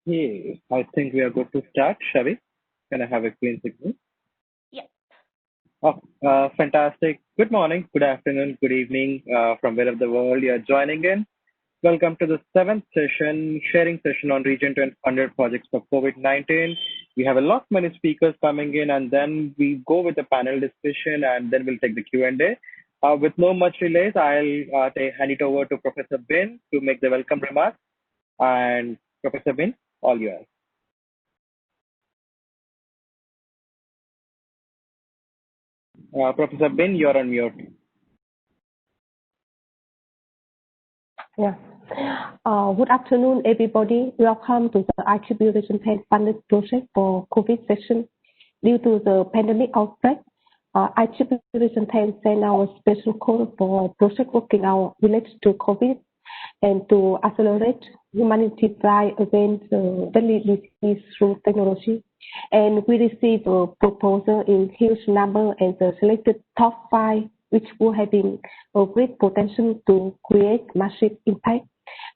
Hey, I think we are good to start, shall we? Can I have a clean signal? Yeah. Oh, fantastic. Good morning, good afternoon, good evening from wherever the world you are joining in. Welcome to the seventh session, sharing session on Region 200 projects for COVID-19. We have a lot many speakers coming in, and then we go with the panel discussion, and then we'll take the Q&A. With no much delays, I'll hand it over to Professor Bin to make the welcome remarks. And Professor Bin, all yours. Professor Bin, you're on mute. Yeah. Good afternoon, everybody. Welcome to the IEEE Region 10 funded project for COVID session. Due to the pandemic outbreak, IEEE Region 10 sent our special call for project working out related to COVID and to accelerate humanity fight against deadly disease through technology. And we received a proposal in huge number and the selected top 5, which will have been a great potential to create massive impact,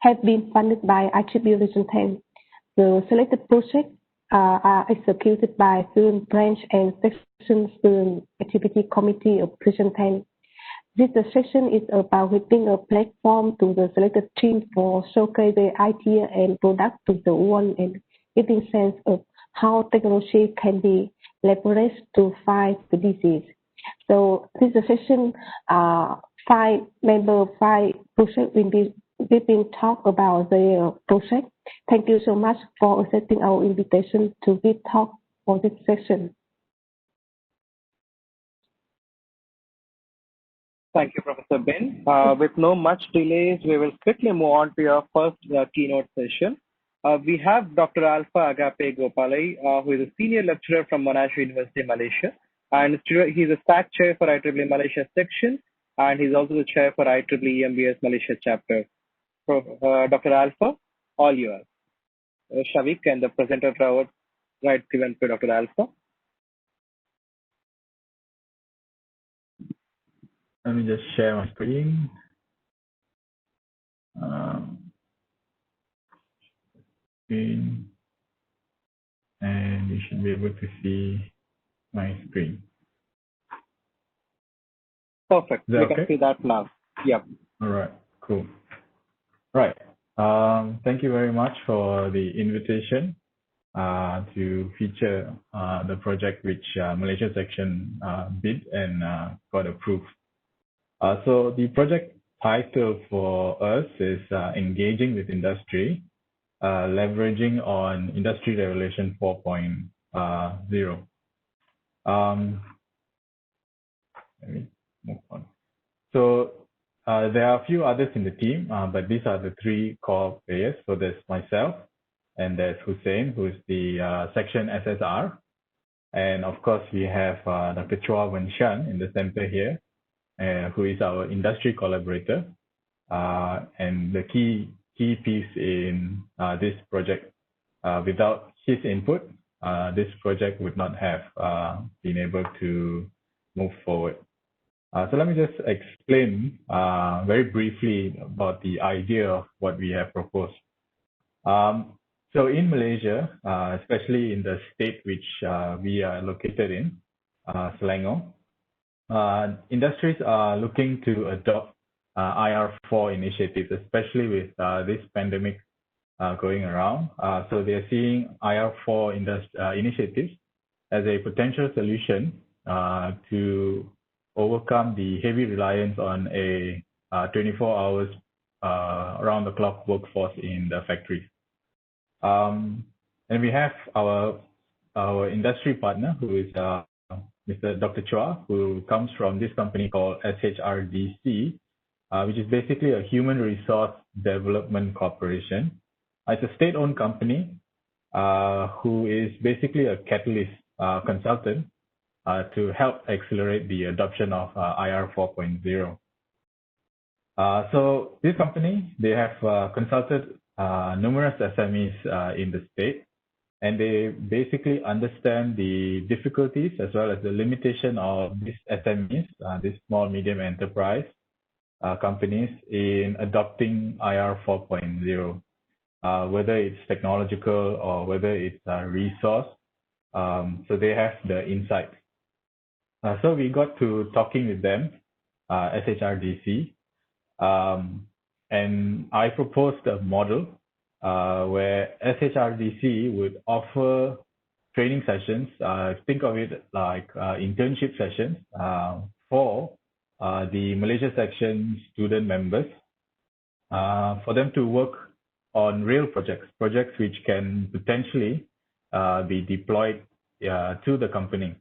have been funded by IEEE Region 10. The selected projects are executed by Student Branch and Section Student Activity Committee of Region 10. This session is about creating a platform to the selected team for showcase the idea and product to the world and giving sense of how technology can be leveraged to fight the disease. So this session, 5 project will be giving talk about the project. Thank you so much for accepting our invitation to give talk for this session. Thank you, Professor Ben. With no much delays, we will quickly move on to your first keynote session. We have Dr. Alpha Agape Gopalai, who is a senior lecturer from Monash University, Malaysia. And he's a staff chair for IEEE Malaysia section, and he's also the chair for IEEE MBS Malaysia chapter. Dr. Alpha, all yours. Shavik and the presenter right given to Dr. Alpha. Let me just share my screen. And you should be able to see my screen. Perfect. We can see that now. Yep. All right. Cool. Right. Thank you very much for the invitation to feature the project which Malaysia section bid and got approved. So the project title for us is Engaging with Industry, leveraging on Industry Revolution 4.0. Let me move on. So there are a few others in the team, but these are the 3 core players. So there's myself, and there's Hussein, who is the section SSR. And of course, we have Dr. Chua Wenshan in the center here, who is our industry collaborator. And the key piece in this project. Without his input, this project would not have been able to move forward. So let me just explain very briefly about the idea of what we have proposed. So in Malaysia, especially in the state which we are located in, Selangor, industries are looking to adopt IR4 initiatives, especially with this pandemic going around. So they're seeing IR4 initiatives as a potential solution to overcome the heavy reliance on a 24 hours around-the-clock workforce in the factories. And we have our industry partner, who is Mr. Dr. Chua, who comes from this company called SHRDC, which is basically a human resource development corporation. It's a state-owned company who is basically a catalyst consultant to help accelerate the adoption of IR 4.0. So this company, they have consulted numerous SMEs in the state, and they basically understand the difficulties as well as the limitation of these SMEs, these small, medium enterprise companies in adopting IR 4.0. whether it's technological or whether it's resource. So they have the insight. So we got to talking with them, SHRDC, and I proposed a model where SHRDC would offer training sessions. Think of it like internship sessions for the Malaysia section student members for them to work on real projects which can potentially be deployed to the company,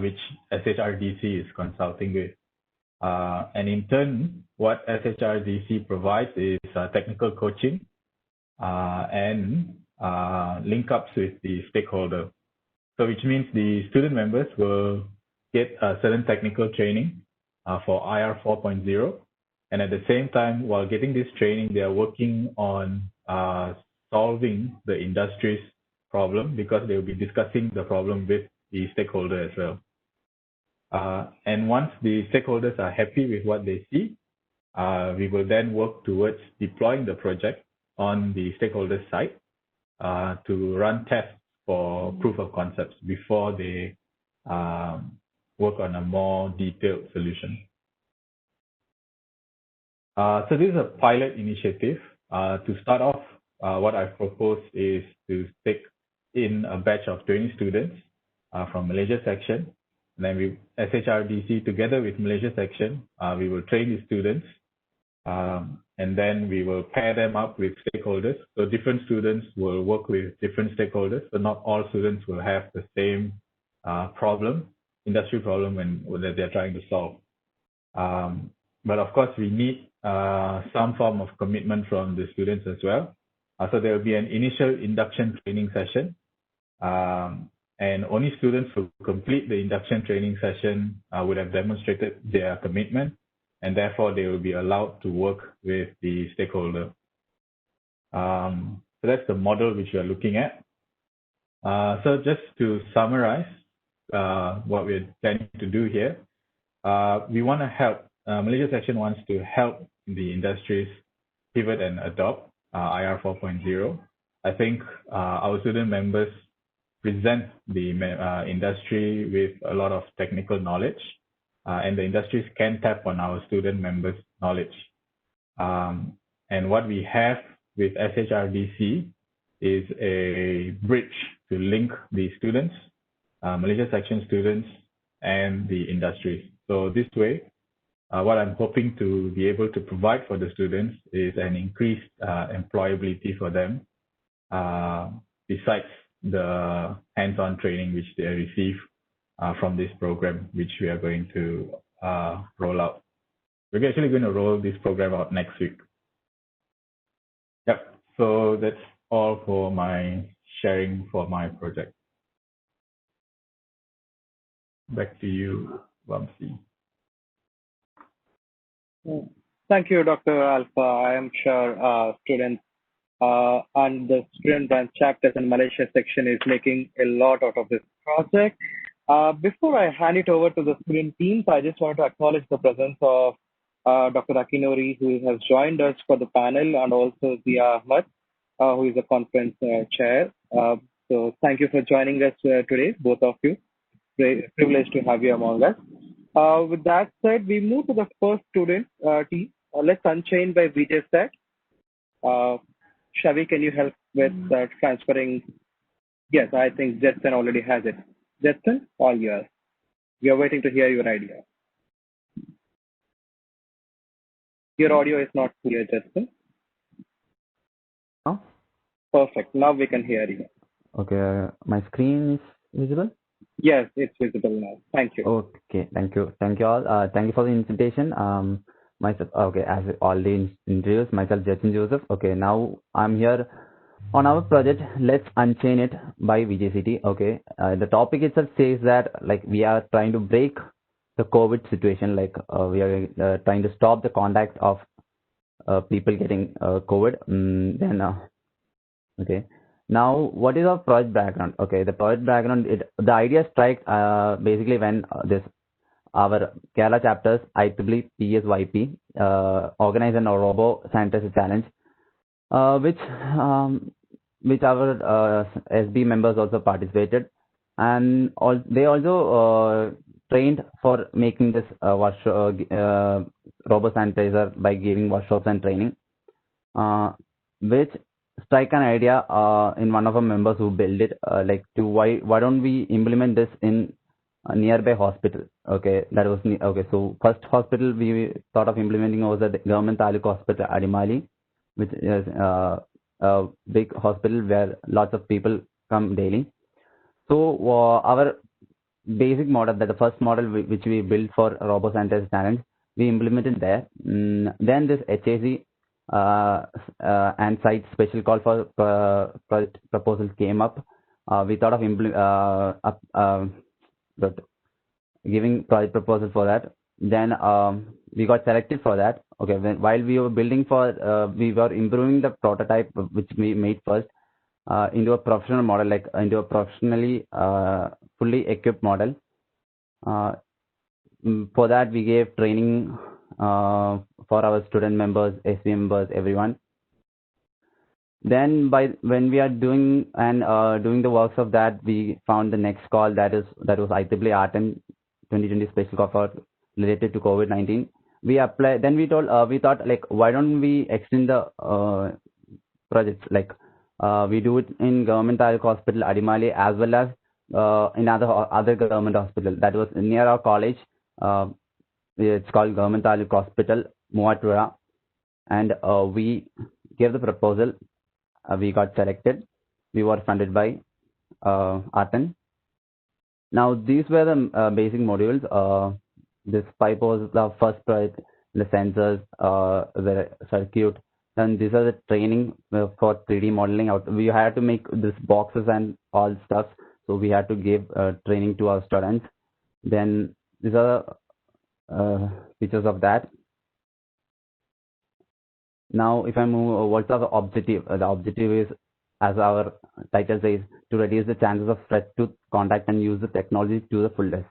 which SHRDC is consulting with. And in turn, what SHRDC provides is technical coaching and link ups with the stakeholder. So which means the student members will get a certain technical training for IR 4.0. And at the same time, while getting this training, they are working on solving the industry's problem, because they will be discussing the problem with the stakeholder as well. And once the stakeholders are happy with what they see, we will then work towards deploying the project on the stakeholder side to run tests for proof of concepts before they work on a more detailed solution. So this is a pilot initiative. To start off, what I've proposed is to take in a batch of 20 students from Malaysia section. And then SHRDC together with Malaysia section, we will train the students, and then we will pair them up with stakeholders. So different students will work with different stakeholders, but not all students will have the same industry problem that they're trying to solve. But of course, we need some form of commitment from the students as well. So there will be an initial induction training session. And only students who complete the induction training session would have demonstrated their commitment, and therefore they will be allowed to work with the stakeholder. So that's the model which we are looking at. So just to summarize what we're planning to do here, we want to help, Malaysia section wants to help the industries pivot and adopt IR 4.0. I think our student members present the industry with a lot of technical knowledge, and the industries can tap on our student members' knowledge. And what we have with SHRDC is a bridge to link the students, Malaysia section students, and the industries. So this way, what I'm hoping to be able to provide for the students is an increased employability for them, besides the hands-on training which they receive from this program, which we are going to roll out. We're actually going to roll this program out next week. Yep, so that's all for my sharing for my project. Back to you, Vamsi. Thank you, Dr. Alpha. I am sure students and the student branch chapters in Malaysia section is making a lot out of this project. Before I hand it over to the student teams, I just want to acknowledge the presence of Dr. Akinori, who has joined us for the panel, and also Zia Ahmad, who is the conference chair. So thank you for joining us today, both of you. Privileged to have you among us. With that said, we move to the first student team. Let's Unchain by Vijay Set. Shavi, can you help with transferring? Yes, I think Jetson already has it. Jetson, all yours. We are waiting to hear your idea. Your audio is not clear, Jetson. Oh? Perfect. Now we can hear you. Okay, my screen is visible? Yes, it's visible now. Thank you. Okay, thank you. Thank you all. Thank you for the invitation. Myself, okay, as already introduced, myself, Jetson Joseph. Okay, now I'm here on our project, Let's Unchain It by VJCT. Okay, the topic itself says that like we are trying to break the COVID situation, like we are trying to stop the contact of people getting COVID. Okay. Now, what is our project background? Okay, the project background, the idea strikes basically when our Kerala chapters, IEEE PSYP, organized a robo sanitizer challenge which which our SB members also participated, and they also trained for making this robot sanitizer by giving workshops and training, which strike an idea in one of our members who built it, like to why don't we implement this in a nearby hospital. Okay, that was okay. So first hospital we thought of implementing was the government Taluk hospital Adimali, which is a big hospital where lots of people come daily. So our basic model, that the first model which we built for robot sanitizer challenge, we implemented there. Then this HAC and site special call for project proposals came up. We thought of giving project proposal for that. Then we got selected for that. Okay, while we were building for, we were improving the prototype which we made first into a professional model, like into a professionally fully equipped model. For that, we gave training for our student members, SC members, everyone. Then when we are doing the works of that, we found the next call that was IEEE R10 2020 special call for related to COVID-19. We applied. Then we thought like, why don't we extend the projects, like we do it in government hospital Adimale as well as in other government hospital that was near our college. It's called Government Taluk Hospital, Muatura, and we gave the proposal. We got selected. We were funded by R10. Now these were the basic modules. This pipe was the first project, the sensors, the circuit. And these are the training for 3D modeling out. We had to make these boxes and all stuff. So we had to give training to our students. Then these are features of that. Now, if I move, what's our objective? The objective is, as our title says, to reduce the chances of threat to contact and use the technology to the fullest.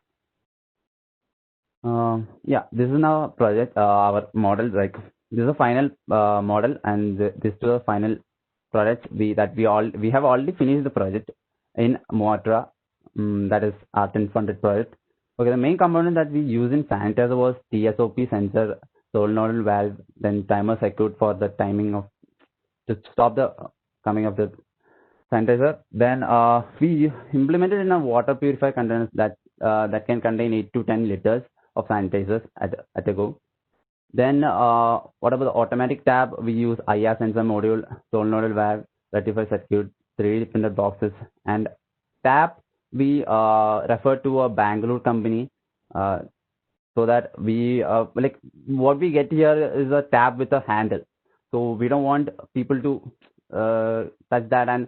Yeah, this is now project, our model. Like this is a final model, and this is the final project. We have already finished the project in Moatra. That is R10 funded project. Okay, the main component that we use in sanitizer was TSOP sensor, solenoid valve, then timer circuit for the timing of to stop the coming of the sanitizer. Then we implemented in a water purifier containers that can contain 8 to 10 liters of sanitizers at a go. Then what about the automatic tab? We use IR sensor module, solenoid valve, rectifier circuit, 3D printed boxes, and tab we refer to a Bangalore company, so that we like what we get here is a tab with a handle. So we don't want people to touch that, and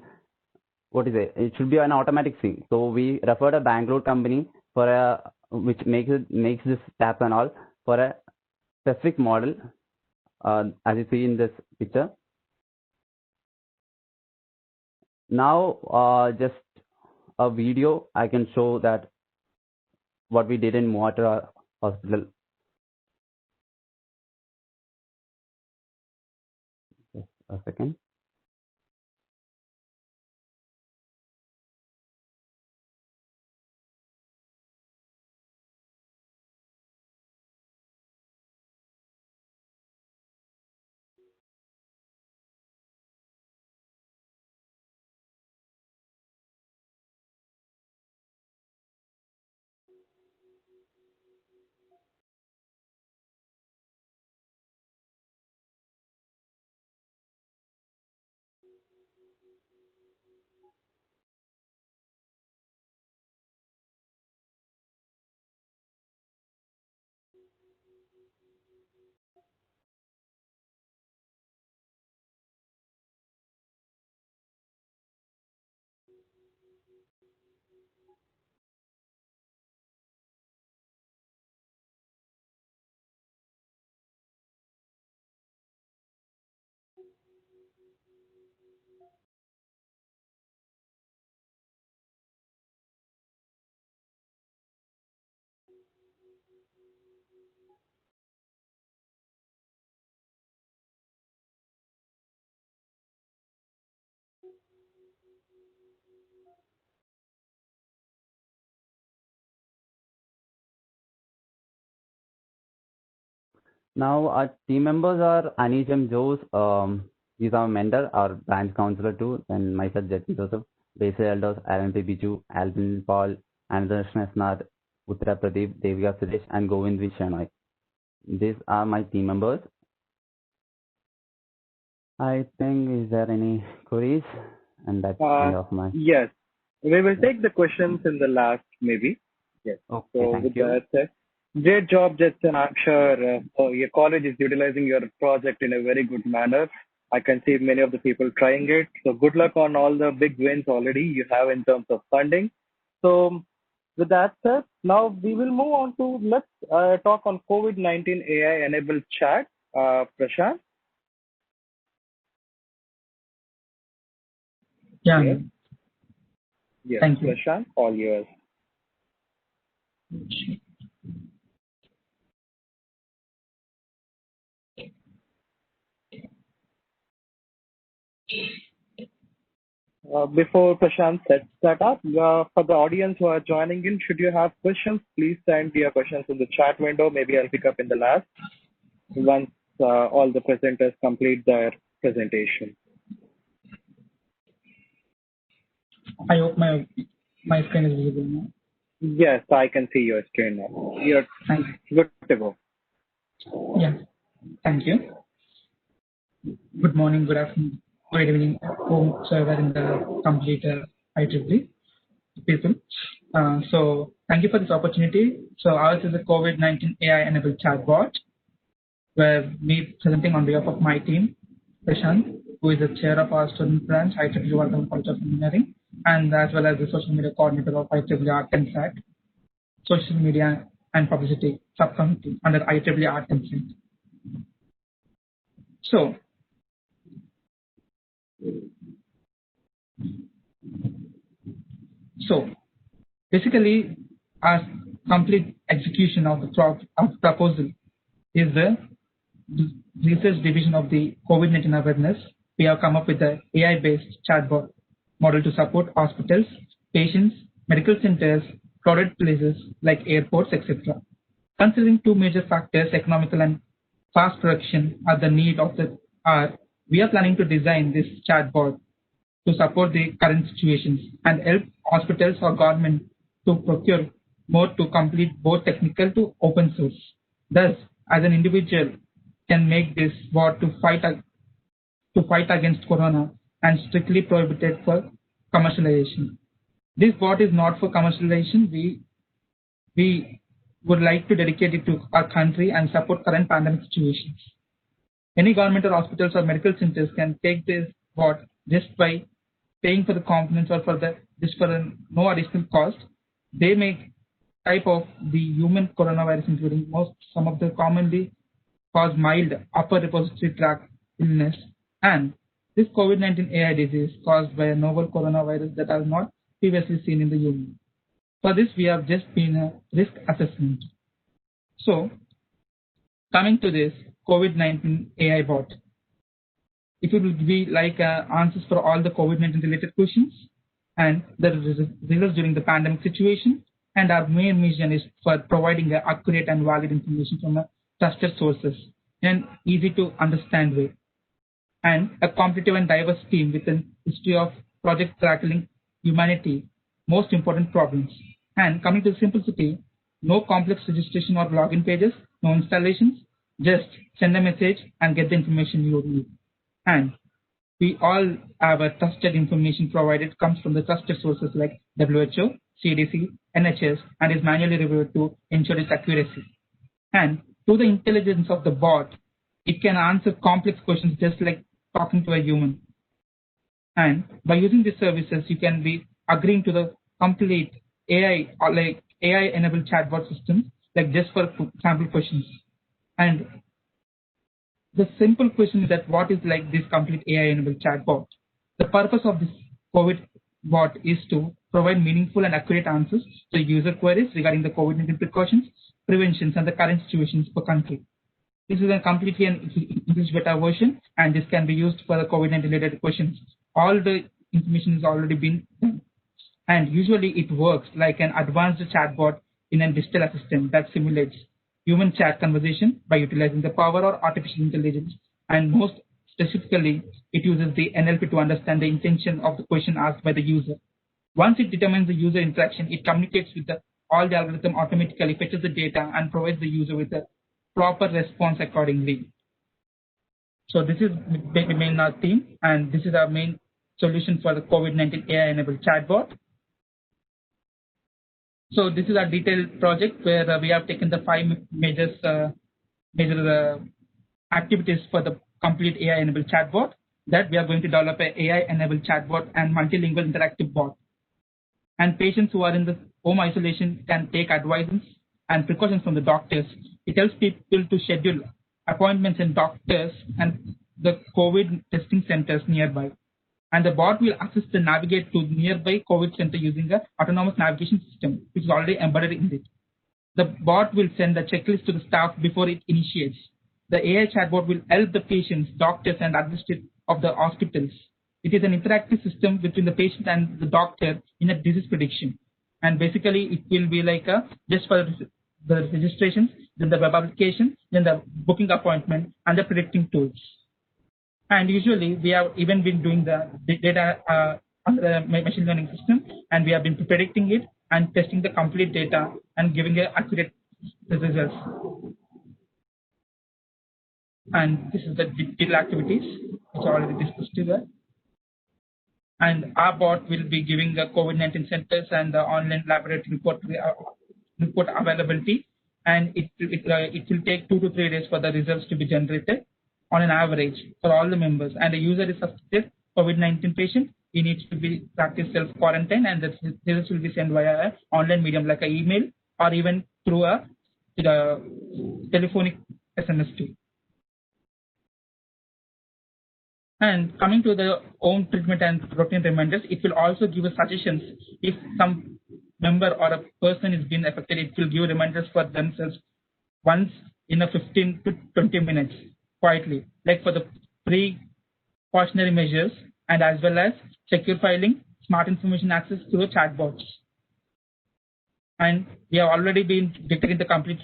what is it? It should be an automatic thing. So we referred a Bangalore company for a which makes this tabs and all for a specific model, as you see in this picture. Now just a video I can show that what we did in Muatar Hospital. Just a second. Now, our team members are Anish M. Jose, he's our mentor, our branch counselor too, and myself, Jatin Joseph, Basil Elders, Alan P. Biju, Alvin Paul, Andarshna Snad, Uttara Pradeep, Devya Suresh, and Govind V. Shenoy. These are my team members. I think, is there any queries? And that's end of my. Yes, we will take the questions in the last, maybe. Yes. Okay, So thank with you. that said, great job, Jetson. I'm sure your college is utilizing your project in a very good manner. I can see many of the people trying it. So good luck on all the big wins already you have in terms of funding. So with that said, now we will move on to let's talk on COVID-19 AI enabled chat. Prashant. Yeah, Yes. Yes. thank you. Prashant, all yours. Before Prashant sets that up, for the audience who are joining in, should you have questions, please send your questions in the chat window. Maybe I'll pick up in the last once all the presenters complete their presentation. I hope my screen is visible now. Yes, I can see your screen now. You're Thank good to go. you. Yeah, thank you. Good morning, good afternoon, good evening, whomsoever in the complete IEEE people. So thank you for this opportunity. So ours is a COVID-19 AI-enabled chatbot, where me presenting on behalf of my team, Prashant, who is the chair of our student branch, IEEE R10 College of Engineering, and as well as the social media coordinator of IEEE R10 SAT, social media and publicity subcommittee under IEEE R10 SAT. So basically, our complete execution of the proposal is the research division of the COVID-19 awareness. We have come up with an AI-based chatbot model to support hospitals, patients, medical centers, crowded places like airports, etc. Considering two major factors, economical and fast production, are the need of the hour, we are planning to design this chatbot to support the current situations and help hospitals or government to procure more to complete both technical to open source. Thus, as an individual can make this bot to fight against corona and strictly prohibited for commercialization. This bot is not for commercialization. We would like to dedicate it to our country and support current pandemic situations. Any government or hospitals or medical centers can take this bot just by paying for the components or for no additional cost. They make type of the human coronavirus, including some of the commonly cause mild upper respiratory tract illness, and this COVID-19 AI disease caused by a novel coronavirus that are not previously seen in the human. For this, we have just been a risk assessment. So, coming to this COVID-19 AI bot, it will be like answers for all the COVID-19 related questions and the results during the pandemic situation. And our main mission is for providing accurate and valid information from trusted sources in an easy to understand way. And a competitive and diverse team with a history of project tackling humanity most important problems. And coming to simplicity, no complex registration or login pages, no installations, just send a message and get the information you need. And we all have a trusted information provided comes from the trusted sources like WHO, CDC, NHS, and is manually reviewed to ensure its accuracy. And through the intelligence of the bot, it can answer complex questions just like talking to a human. And by using these services, you can be agreeing to the complete AI or like AI-enabled chatbot systems, like just for sample questions. And the simple question is that what is like this complete AI-enabled chatbot? The purpose of this COVID bot is to provide meaningful and accurate answers to user queries regarding the COVID-19 precautions, preventions, and the current situations per country. This is a completely an English beta version, and this can be used for the COVID-19 related questions. All the information has already been done. And usually it works like an advanced chatbot in a digital assistant that simulates human chat conversation by utilizing the power of artificial intelligence. And most specifically, it uses the NLP to understand the intention of the question asked by the user. Once it determines the user interaction, it communicates with all the algorithm automatically, fetches the data, and provides the user with a proper response accordingly. So this is the main theme, and this is our main solution for the COVID-19 AI-enabled chatbot. So this is our detailed project where we have taken the 5 major activities for the complete AI-enabled chatbot, that we are going to develop an AI-enabled chatbot and multilingual interactive bot. And patients who are in the home isolation can take advice and precautions from the doctors. It helps people to schedule appointments in doctors and the COVID testing centers nearby. And the bot will assist the navigate to nearby COVID center using an autonomous navigation system, which is already embedded in it. The bot will send a checklist to the staff before it initiates. The AI chatbot will help the patients, doctors, and administrators of the hospitals. It is an interactive system between the patient and the doctor in a disease prediction. And basically, it will be like just for the registrations, then the web application, then the booking appointment, and the predicting tools. And usually, we have even been doing the data under the machine learning system, and we have been predicting it and testing the complete data and giving accurate results. And this is the digital activities, which are already discussed here. And our bot will be giving the COVID-19 centers and the online laboratory report availability. And it will take 2 to 3 days for the results to be generated on an average for all the members. And the user is suspected COVID-19 patient. He needs to be practice self-quarantine, and the results will be sent via an online medium like an email or even through a telephonic SMS too. And coming to the home treatment and routine reminders, it will also give us suggestions. If some member or a person is being affected, it will give reminders for themselves once in a 15 to 20 minutes quietly, like for the precautionary measures and as well as secure filing, smart information access through chatbots. And we have already been detecting the complete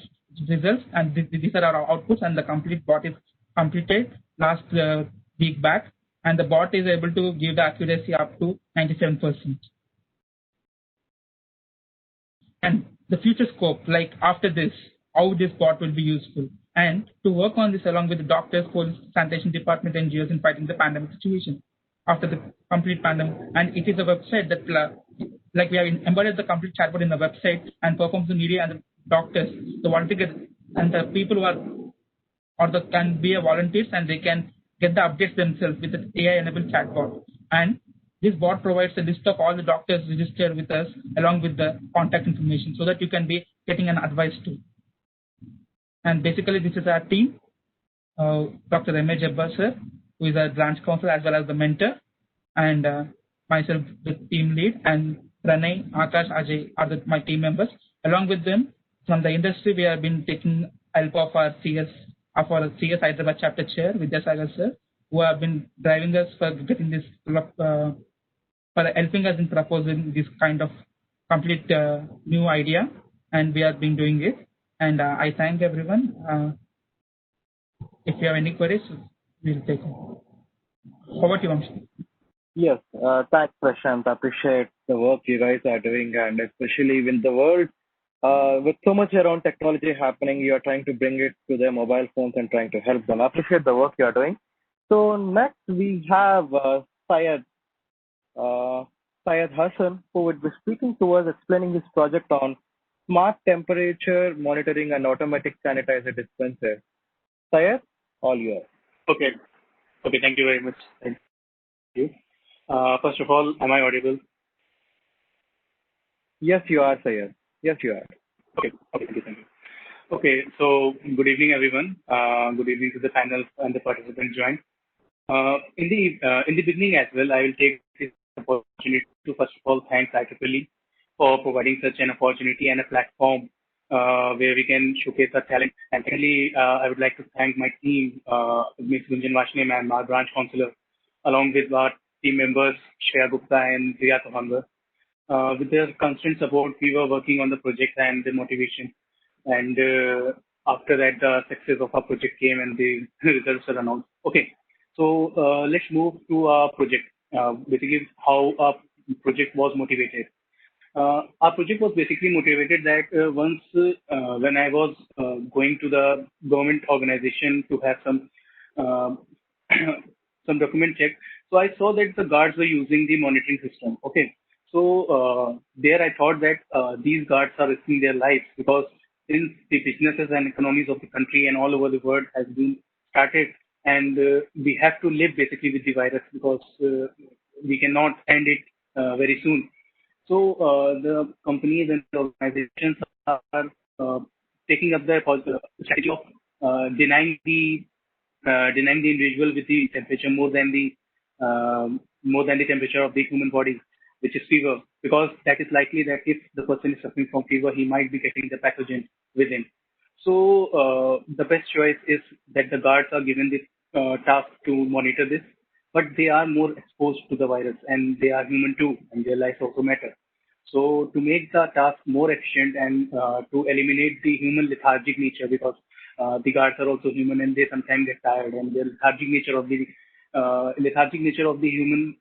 results, and these are our outputs, and the complete bot is completed last week back, and the bot is able to give the accuracy up to 97%. And the future scope, like after this, how this bot will be useful, and to work on this along with the doctors, police, sanitation department, NGOs in fighting the pandemic situation after the complete pandemic. And it is a website that, like we have embedded the complete chatbot in the website and performs the media and the doctors, the volunteers, and the people who are or the can be a volunteers, and they can get the updates themselves with the AI-enabled chatbot. And this bot provides a list of all the doctors registered with us along with the contact information, so that you can be getting an advice too. And basically, this is our team: Dr. M.A. Jabbar sir, who is a branch counselor as well as the mentor, and myself, the team lead, and Pranay, Akash, Ajay are my team members. Along with them, from the industry, we have been taking help of our CS Hyderabad chapter chair, Vidyasagar sir, who have been driving us for getting this, for helping us in proposing this kind of complete new idea, and we have been doing it. And I thank everyone. If you have any queries, we'll take them. Over to you, Vamshi. Yes, thanks, Prashant. I appreciate the work you guys are doing, and especially with the world, with so much around technology happening, you are trying to bring it to their mobile phones and trying to help them. I appreciate the work you are doing. So next we have Syed Hassan, who would be speaking to us, explaining this project on smart temperature monitoring and automatic sanitizer dispenser. Syed, all yours. Okay. Okay. Thank you very much. Thank you. First of all, am I audible? Yes, you are, Syed. Yes, you are. Okay. Okay. Thank you. Okay. So good evening, everyone. Good evening to the panel and the participants joined. In the beginning as well, I will take this opportunity to first of all thank IEEE for providing such an opportunity and a platform where we can showcase our talent. And secondly, I would like to thank my team, Ms. Gunjan Vashne, ma'am, our branch counselor, along with our team members, Shreya Gupta and Riya Tohanger. with their constant support, we were working on the project and the motivation. And after that, the success of our project came and the results were announced. Okay, so let's move to our project. Basically, how our project was motivated. Our project was basically motivated that once when I was going to the government organization to have some uh, some document check, so I saw that the guards were using the monitoring system. Okay, so there I thought that these guards are risking their lives because since the businesses and economies of the country and all over the world has been started, and we have to live basically with the virus because we cannot end it very soon. So the companies and the organizations are uh, taking up the strategy of denying the individual with the temperature more than the temperature of the human body, which is fever, because that is likely that if the person is suffering from fever, he might be getting the pathogen within. So the best choice is that the guards are given the task to monitor this, but they are more exposed to the virus and they are human too, and their lives also matter. So to make the task more efficient and to eliminate the human lethargic nature, because the guards are also human and they sometimes get tired, and the lethargic nature of the human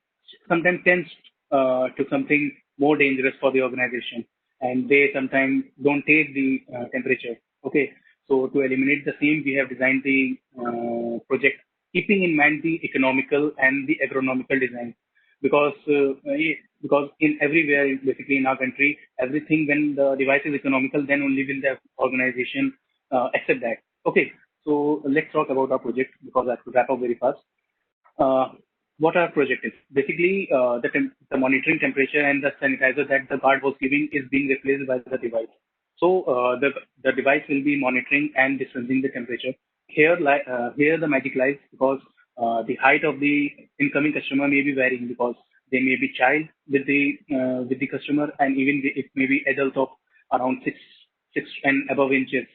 sometimes tends to something more dangerous for the organization, and they sometimes don't take the temperature. Okay, so to eliminate the same, we have designed the project keeping in mind the economical and the agronomical design, because because in everywhere basically in our country, everything when the device is economical, then only will the organization accept that. Okay, so let's talk about our project because I have to wrap up very fast. uh, what our project is. Basically, the monitoring temperature and the sanitizer that the guard was giving is being replaced by the device. So the device will be monitoring and dispensing the temperature. Here the magic lies, because the height of the incoming customer may be varying, because they may be child with the customer, and even it may be adult of around 6 and above inches.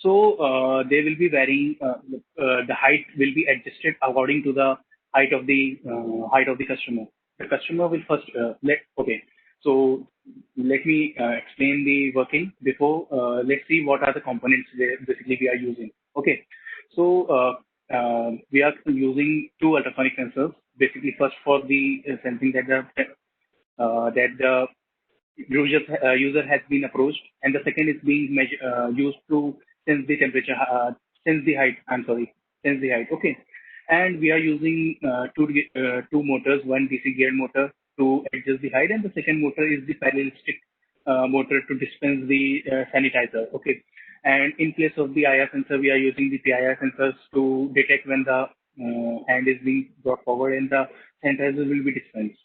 So they will be varying. The height will be adjusted according to the height of the customer. The customer will first let okay. So let me explain the working before. Let's see what are the components basically we are using. Okay. So we are using two ultrasonic sensors. Basically, first for the sensing that the user has been approached, and the second is being used to sense the temperature, sense the height. I'm sorry, sense the height. Okay, and we are using two motors, one DC geared motor to adjust the height, and the second motor is the parallelistic motor to dispense the sanitizer. Okay, and in place of the IR sensor, we are using the PIR sensors to detect when the hand is being brought forward and the sanitizer will be dispensed.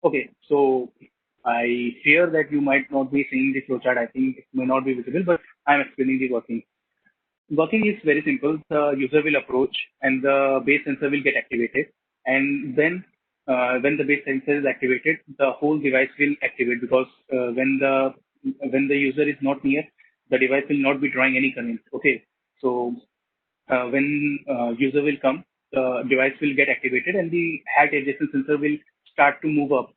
Okay, so I fear that you might not be seeing the flowchart. I think it may not be visible, but I'm explaining the working. Working is very simple. The user will approach and the base sensor will get activated. And then when the base sensor is activated, the whole device will activate, because when the user is not near, the device will not be drawing any current. Okay, so when user will come, the device will get activated and the hat adjacent sensor will start to move up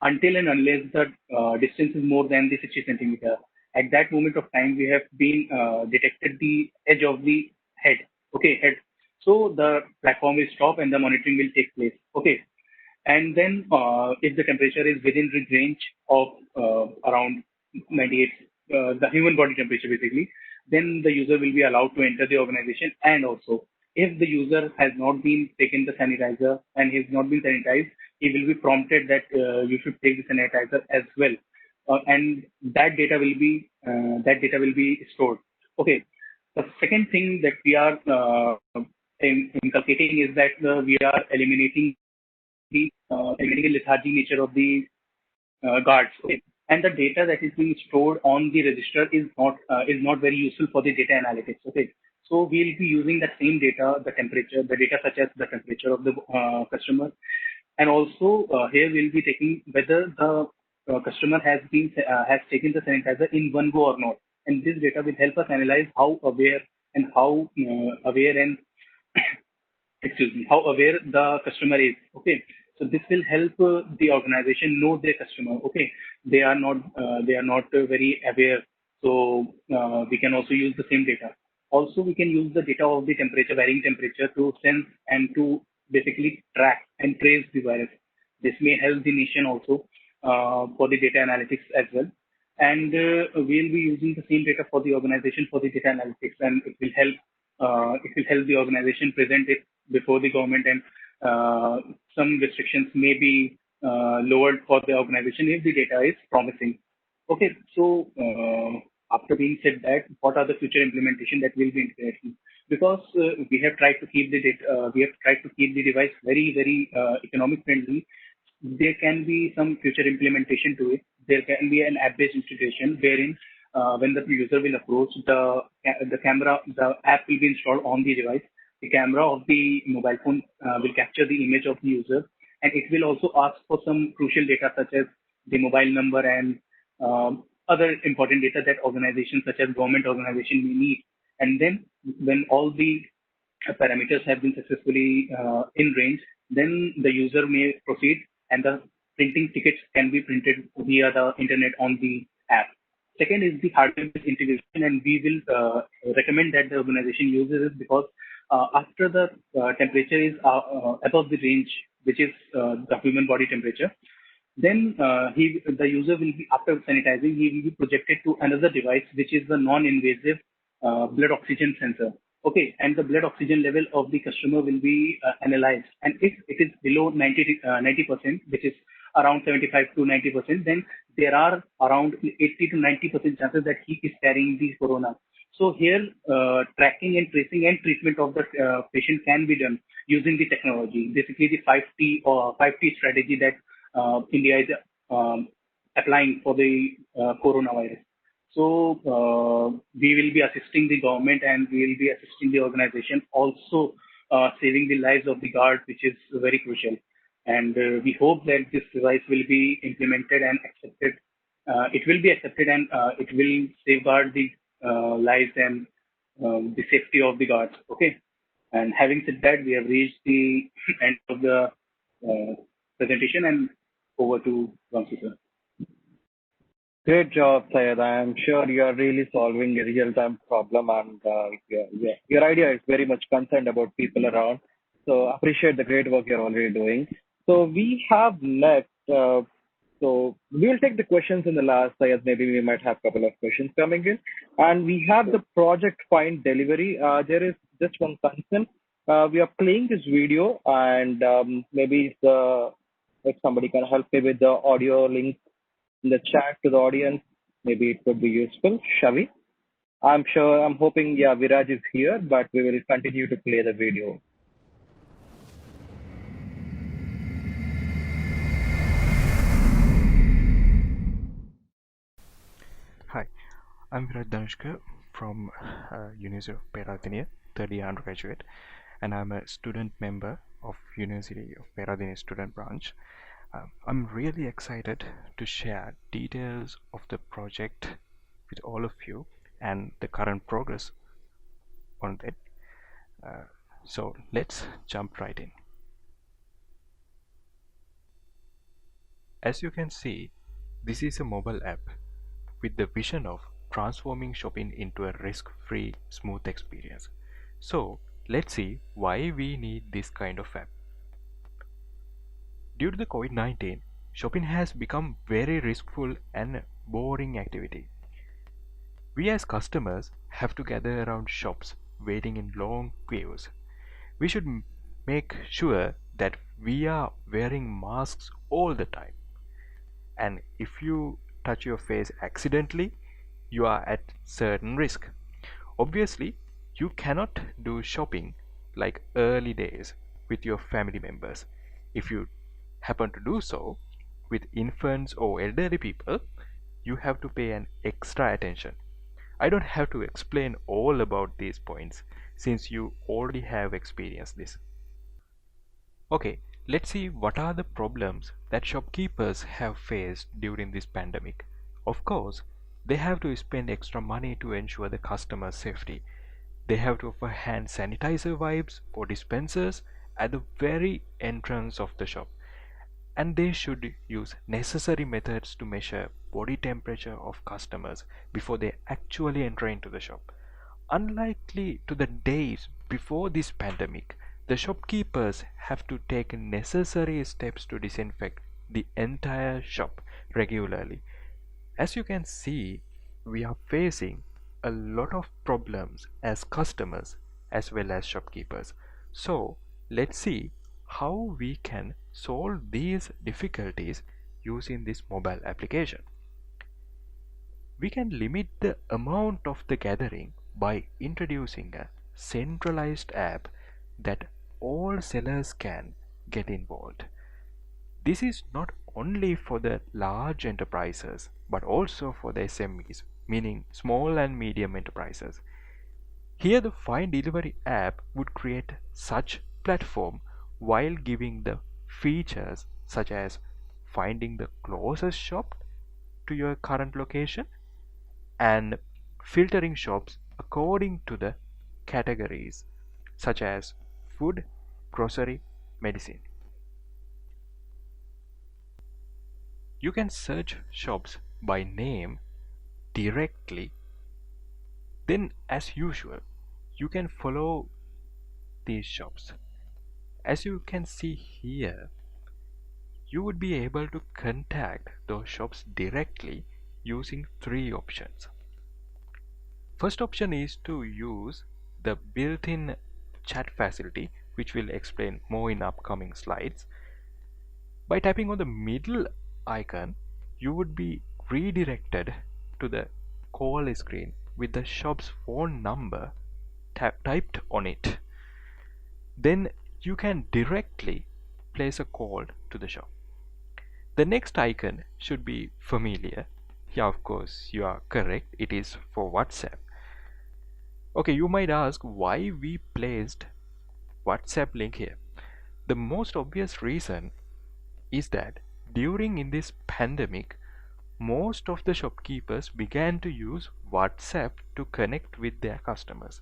until and unless the distance is more than the 60 centimeter. At that moment of time, we have been detected the edge of the head. Okay, head. So the platform will stop and the monitoring will take place. Okay, and then if the temperature is within the range of around 98, the human body temperature basically, then the user will be allowed to enter the organization. And also, if the user has not been taken the sanitizer and he has not been sanitized, he will be prompted that you should take the sanitizer as well, and that data will be stored. Okay. The second thing that we are inculcating is that we are eliminating the lethargic nature of the guards. Okay. And the data that is being stored on the register is not very useful for the data analytics. Okay. So we'll be using the same data, the data such as the temperature of the customer, and also here we'll be taking whether the customer has taken the sanitizer in one go or not. And this data will help us analyze how aware and how aware the customer is. Okay, So this will help the organization know their customer. Okay, they are not very aware. So we can also use the same data. Also, we can use the data of the temperature, varying temperature, to sense and to basically track and trace the virus. This may help the nation also for the data analytics as well. And we'll be using the same data for the organization for the data analytics, and it will help the organization present it before the government, and some restrictions may be lowered for the organization if the data is promising. Okay, so after being said that, what are the future implementation that will be integrated? Because we have tried to keep the data, we have tried to keep the device very economic friendly. There can be some future implementation to it. There can be an app-based integration wherein when the user will approach the camera, the app will be installed on the device. The camera of the mobile phone will capture the image of the user, and it will also ask for some crucial data such as the mobile number and other important data that organizations such as government organization may need. And then when all the parameters have been successfully in range, then the user may proceed, and the printing tickets can be printed via the internet on the app. Second is the hardware-based integration, and we will recommend that the organization uses it because after the temperature is above the range, which is the human body temperature, then the user will be, after sanitizing, he will be projected to another device, which is the non-invasive blood oxygen sensor. Okay, and the blood oxygen level of the customer will be analyzed. And if it is below 90%, which is around 75 to 90%, then there are around 80 to 90% chances that he is carrying the corona. So here, tracking and tracing and treatment of the patient can be done using the technology. Basically, the 5T or 5T strategy that India is applying for the coronavirus. So we will be assisting the government, and we will be assisting the organization, also saving the lives of the guard, which is very crucial. And we hope that this device will be implemented and accepted. It will be accepted, and it will safeguard the lives and the safety of the guards. Okay. And having said that, we have reached the end of the presentation, and over to Vamsi, sir. Great job, Syed. I am sure you are really solving a real-time problem, and your idea is very much concerned about people around. So appreciate the great work you're already doing. So we have next. So we will take the questions in the last, Syed. Maybe we might have a couple of questions coming in, and we have the project find delivery. There is just one concern. We are playing this video, and maybe if somebody can help me with the audio link in the chat to the audience, maybe it would be useful. Shall we? I'm hoping, yeah, Viraj is here, but we will continue to play the video. Hi, I'm Viraj Dhanushka from University of Peradeniya, third year undergraduate, and I'm a student member of University of Peradeniya student branch. I'm really excited to share details of the project with all of you and the current progress on it. So let's jump right in. As you can see, this is a mobile app with the vision of transforming shopping into a risk-free, smooth experience. So let's see why we need this kind of app. Due to the Covid-19, shopping has become very riskful and boring activity. We as customers have to gather around shops waiting in long queues. We should make sure that we are wearing masks all the time. And if you touch your face accidentally, you are at certain risk. Obviously, you cannot do shopping like early days with your family members. If you happen to do so with infants or elderly people, you have to pay an extra attention. I don't have to explain all about these points since you already have experienced this. Okay, let's see what are the problems that shopkeepers have faced during this pandemic. Of course, they have to spend extra money to ensure the customer's safety. They have to offer hand sanitizer wipes for dispensers at the very entrance of the shop. and they should use necessary methods to measure body temperature of customers before they actually enter into the shop. Unlikely to the days before this pandemic, the shopkeepers have to take necessary steps to disinfect the entire shop regularly. As you can see, we are facing a lot of problems as customers as well as shopkeepers. So let's see how we can solve these difficulties using this mobile application. We can limit the amount of the gathering by introducing a centralized app that all sellers can get involved. This is not only for the large enterprises but also for the SMEs, meaning small and medium enterprises. Here the Find Delivery app would create such platform while giving the features such as finding the closest shop to your current location and filtering shops according to the categories such as food, grocery, medicine. You can search shops by name directly. Then, as usual, you can follow these shops. As you can see here, you would be able to contact those shops directly using three options. First option is to use the built-in chat facility, which we'll explain more in upcoming slides. By tapping on the middle icon, you would be redirected to the call screen with the shop's phone number typed on it. Then you can directly place a call to the shop. The next icon should be familiar. Yeah, of course, you are correct. It is for WhatsApp. Okay, you might ask why we placed WhatsApp link here. The most obvious reason is that during in this pandemic, most of the shopkeepers began to use WhatsApp to connect with their customers.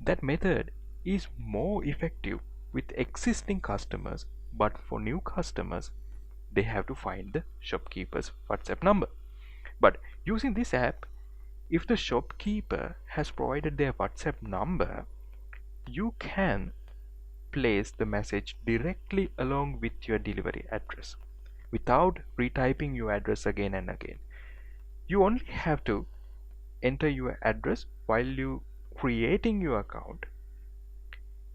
That method is more effective with existing customers, but for new customers, they have to find the shopkeeper's WhatsApp number. But using this app, if the shopkeeper has provided their WhatsApp number, you can place the message directly along with your delivery address without retyping your address again and again. You only have to enter your address while you creating your account.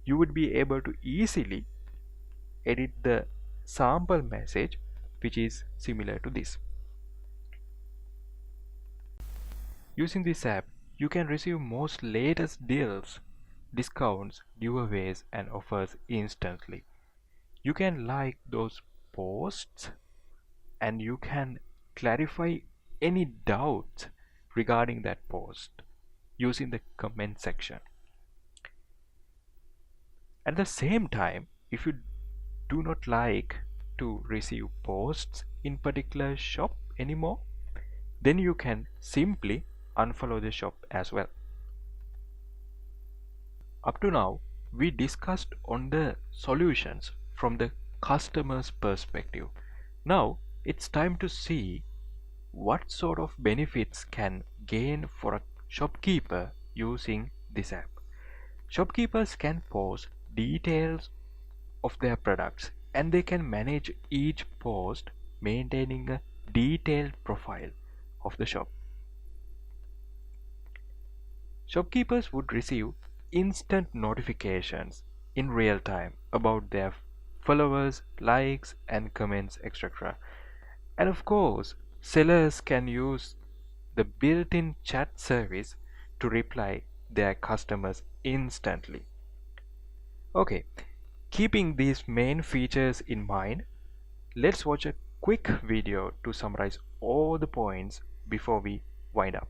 You would be able to easily edit the sample message, which is similar to this. Using this app, you can receive most latest deals, discounts, giveaways and offers instantly. You can like those posts and you can clarify any doubts regarding that post using the comment section. At the same time, if you do not like to receive posts in particular shop anymore, then you can simply unfollow the shop as well. Up to now, we discussed on the solutions from the customer's perspective. Now it's time to see what sort of benefits can gain for a shopkeeper using this app. Shopkeepers can post details of their products and they can manage each post, maintaining a detailed profile of the shop. Shopkeepers would receive instant notifications in real time about their followers, likes and comments, etc. And of course, sellers can use the built-in chat service to reply their customers instantly. Okay, keeping these main features in mind, let's watch a quick video to summarize all the points before we wind up.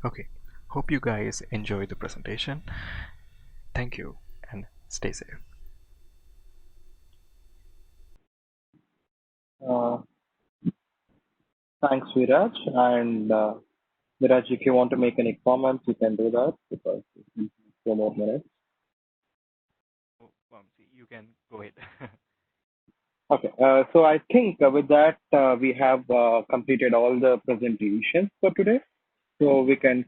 Okay, hope you guys enjoy the presentation. Thank you and stay safe. Uh, Thanks, Viraj. And Viraj, if you want to make any comments, you can do that because it's 2 more minutes. Oh, you can go ahead. Okay, so I think with that, we have completed all the presentations for today. So we can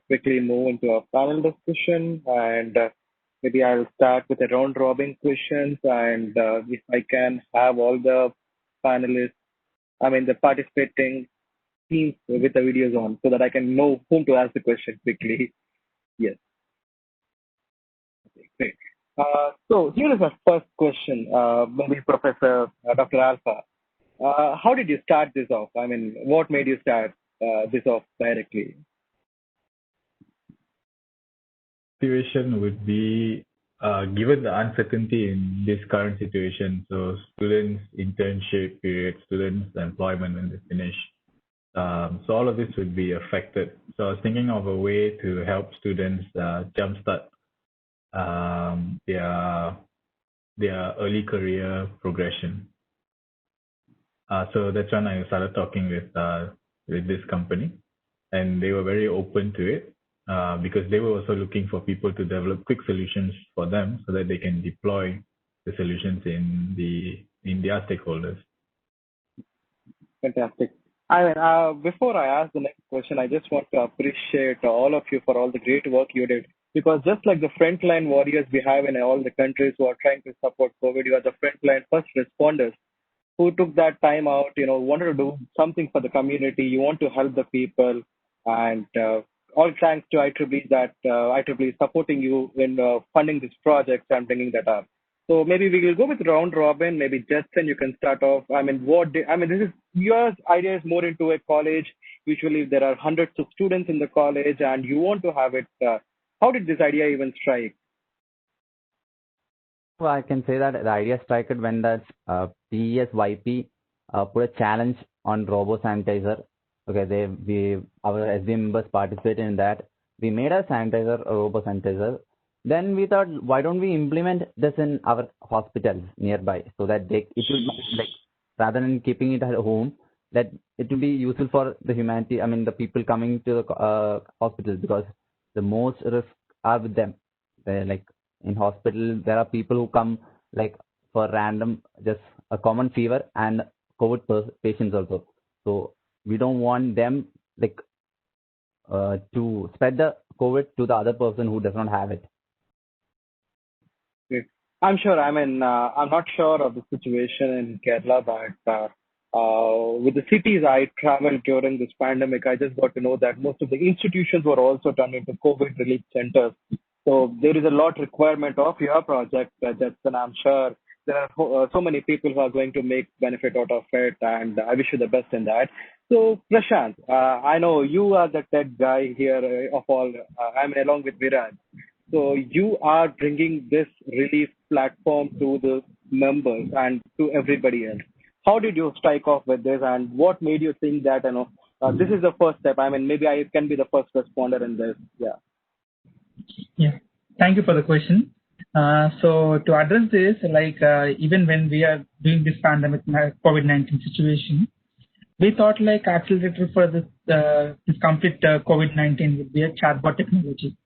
quickly move into a panel discussion, and maybe I'll start with a round robin questions. And if I can have all the panelists, the participating teams with the videos on so that I can know whom to ask the question quickly. Yes. Okay, great. So here is our first question, maybe Professor Dr. Alpha. How did you start this off? What made you start this off directly? Situation would be given the uncertainty in this current situation, so students internship period, students employment when they finish, so all of this would be affected. So I was thinking of a way to help students jumpstart their early career progression. So that's when I started talking with this company, and they were very open to it. Because they were also looking for people to develop quick solutions for them so that they can deploy the solutions in their stakeholders. Fantastic. Before I ask the next question, I just want to appreciate all of you for all the great work you did. Because just like the frontline warriors we have in all the countries who are trying to support COVID, you are the frontline first responders who took that time out, wanted to do something for the community. You want to help the people, and all thanks to IEEE that IEEE is supporting you in funding this project and bringing that up. So maybe we will go with round robin. Maybe Justin, you can start off. This is your idea is more into a college. Usually there are hundreds of students in the college, and you want to have it. How did this idea even strike? Well, I can say that the idea struck when that PESYP put a challenge on robo sanitizer. Okay, our SB members participated in that. We made a sanitizer, a robo sanitizer. Then we thought, why don't we implement this in our hospitals nearby so that it will rather than keeping it at home, that it will be useful for the humanity. The people coming to the hospitals, because the most risk are with them. They're in hospital, there are people who come for random, just a common fever and COVID patients also. So we don't want them to spread the COVID to the other person who does not have it. I'm sure. I'm not sure of the situation in Kerala, but with the cities I traveled during this pandemic, I just got to know that most of the institutions were also turned into COVID relief centers. So there is a lot requirement of your project, Justin. I'm sure there are so many people who are going to make benefit out of it, and I wish you the best in that. So Prashant, I know you are the tech guy here of all. Along with Viraj. So you are bringing this relief platform to the members and to everybody else. How did you strike off with this, and what made you think that this is the first step? Maybe I can be the first responder in this. Yeah. Yeah. Thank you for the question. So to address this, even when we are doing this pandemic COVID-19 situation, we thought accelerator for this complete COVID-19 would be a chatbot technology.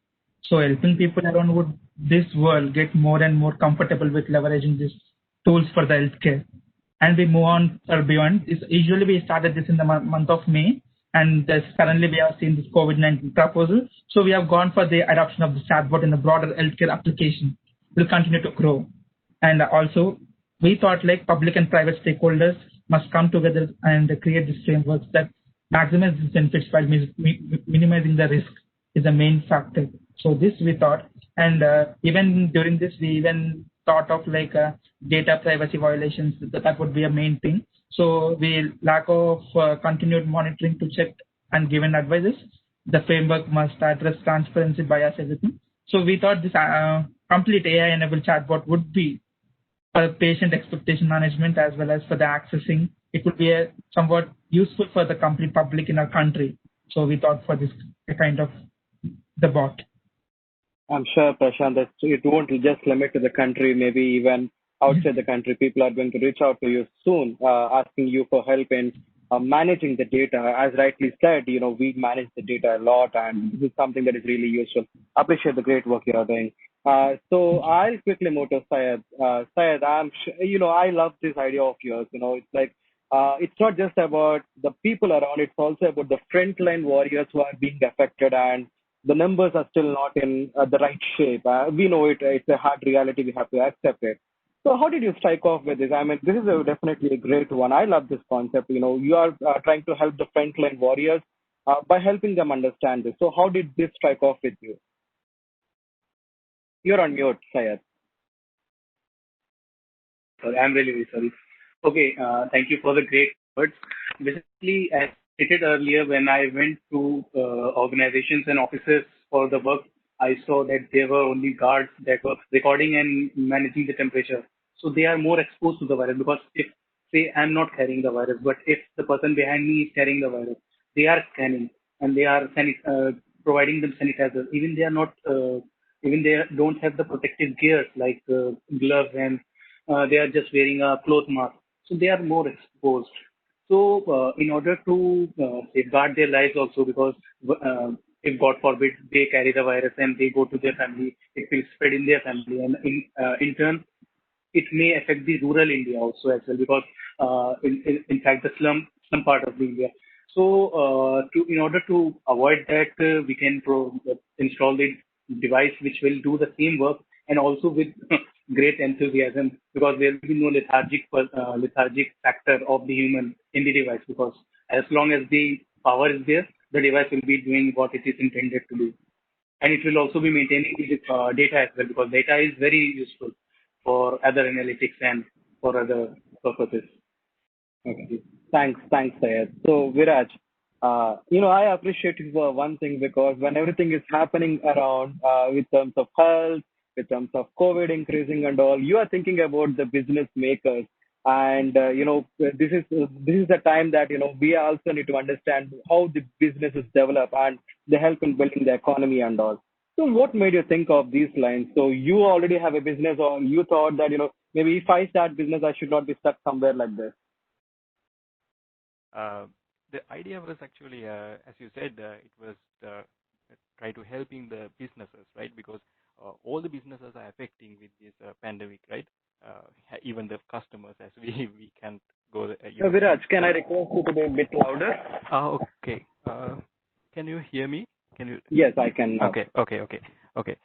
So helping people around this world get more and more comfortable with leveraging these tools for the healthcare. And we move on or beyond. Usually we started this in the month of May, and currently we have seen this COVID-19 proposal. So we have gone for the adoption of the chatbot in the broader healthcare application. Will continue to grow. And also we thought public and private stakeholders must come together and create these frameworks that maximize the benefits while minimizing the risk is the main factor. So this we thought, and even during this we even thought of data privacy violations. That would be a main thing. So we lack of continued monitoring to check and given advices. The framework must address transparency, bias, everything. So we thought this complete AI-enabled chatbot would be for patient expectation management as well as for the accessing. It would be somewhat useful for the complete public in our country So we thought for this kind of the bot. I'm sure, Prashant, that it won't just limit to the country. Maybe even outside the country, people are going to reach out to you soon, asking you for help in managing the data. As rightly said, we manage the data a lot, and this is something that is really useful. Appreciate the great work you are doing. So I'll quickly move to Syed. Syed, I love this idea of yours. It's like it's not just about the people around; it's also about the frontline warriors who are being affected, and the numbers are still not in the right shape. We know it; it's a hard reality. We have to accept it. So how did you strike off with this? I mean, this is definitely a great one. I love this concept. You are trying to help the frontline warriors by helping them understand this. So how did this strike off with you? You're on mute, Syed. Sorry, I'm really, really sorry. Okay, thank you for the great words. Basically, as stated earlier, when I went to organizations and offices for the work, I saw that there were only guards that were recording and managing the temperature. So they are more exposed to the virus because if, say, I'm not carrying the virus, but if the person behind me is carrying the virus, they are scanning and they are providing them sanitizer. Even they don't have the protective gears like gloves and they are just wearing a cloth mask. So they are more exposed. So in order to safeguard their lives also, because if God forbid they carry the virus and they go to their family, it will spread in their family, and in turn it may affect the rural India also as well, because in fact the slum part of the India. So in order to avoid that, we can install the device which will do the same work, and also with great enthusiasm, because there will be no lethargic factor of the human in the device, because as long as the power is there, the device will be doing what it is intended to do, and it will also be maintaining the data as well, because data is very useful for other analytics and for other purposes. Okay. Thanks, Syed. So, Viraj, I appreciate you for one thing, because when everything is happening around with terms of health, with terms of COVID increasing and all, you are thinking about the business makers. And, this is the time that, we also need to understand how the businesses develop and they help in building the economy and all. So what made you think of these lines? So you already have a business, or you thought that, maybe if I start business, I should not be stuck somewhere like this. The idea was actually, as you said, it was try to helping the businesses, right? Because all the businesses are affecting with this pandemic, right? Even the customers, as we can't go. Viraj, can I request you to be a bit louder? Okay. Can you hear me? Can you? Yes, I can now. Okay.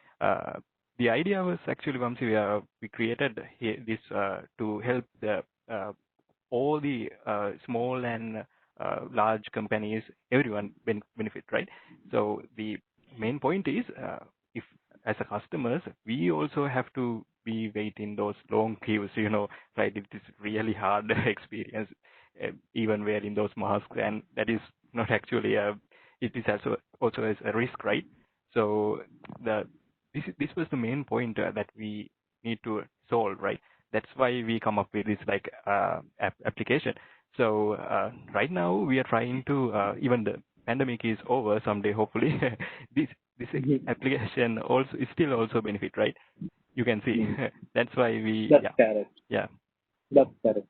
The idea was actually, Vamsi, we created this to help the all the small and large companies, everyone benefit, right? So the main point is, if as a customers, we also have to be waiting those long queues, right? It is really hard experience, even wearing those masks, and that is not actually it is also as a risk, right? So this was the main point that we need to solve, right? That's why we come up with this application. So right now we are trying to even the pandemic is over someday, hopefully. this application also is still also benefit, right? You can see. That's why we. That's correct. Yeah. That's correct.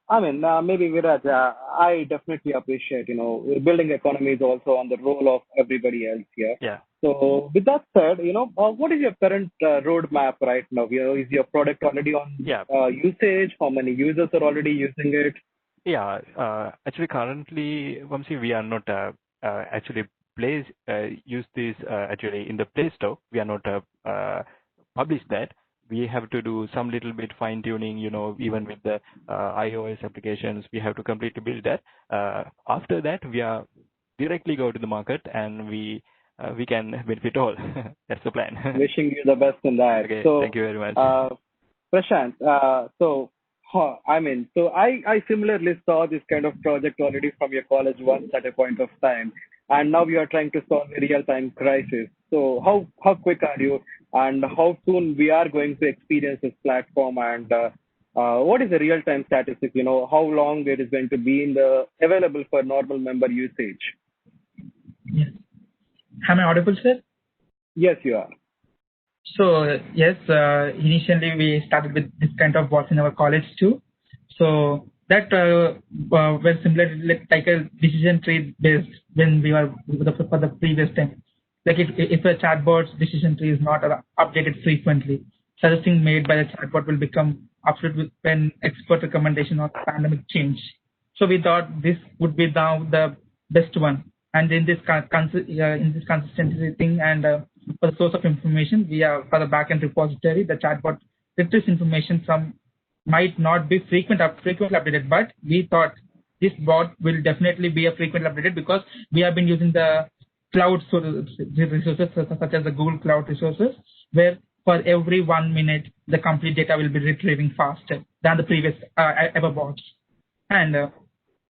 Maybe Viraj, I definitely appreciate, building economy is also on the role of everybody else here. Yeah. So with that said, what is your current roadmap right now? Is your product already on usage? How many users are already using it? Yeah. Actually, currently, Vamsi, we are not actually use this actually in the Play Store. We are not publish that. We have to do some little bit fine tuning, even with the iOS applications, we have to completely build that. After that, we are directly go to the market and we can benefit all. That's the plan. Wishing you the best in that. Okay, so, thank you very much. Prashant, I similarly saw this kind of project already from your college once at a point of time, and now you are trying to solve a real-time crisis. So how quick are you, and how soon we are going to experience this platform, and what is the real-time statistic? How long it is going to be in the available for normal member usage? Yes. Am I audible, sir? Yes, you are. So yes, initially we started with this kind of bots in our college too. So that were similar like a decision tree based when we were for the previous time. Like if a chatbot's decision tree is not updated frequently, suggesting made by the chatbot will become obsolete when expert recommendation or pandemic change. So we thought this would be now the best one. And in this consistency thing and for the source of information, we are for the backend repository, the chatbot retrieves information from might not be frequently updated, but we thought this bot will definitely be a frequently updated because we have been using the cloud resources such as the Google Cloud resources, where for every 1 minute the complete data will be retrieving faster than the previous ever bots. And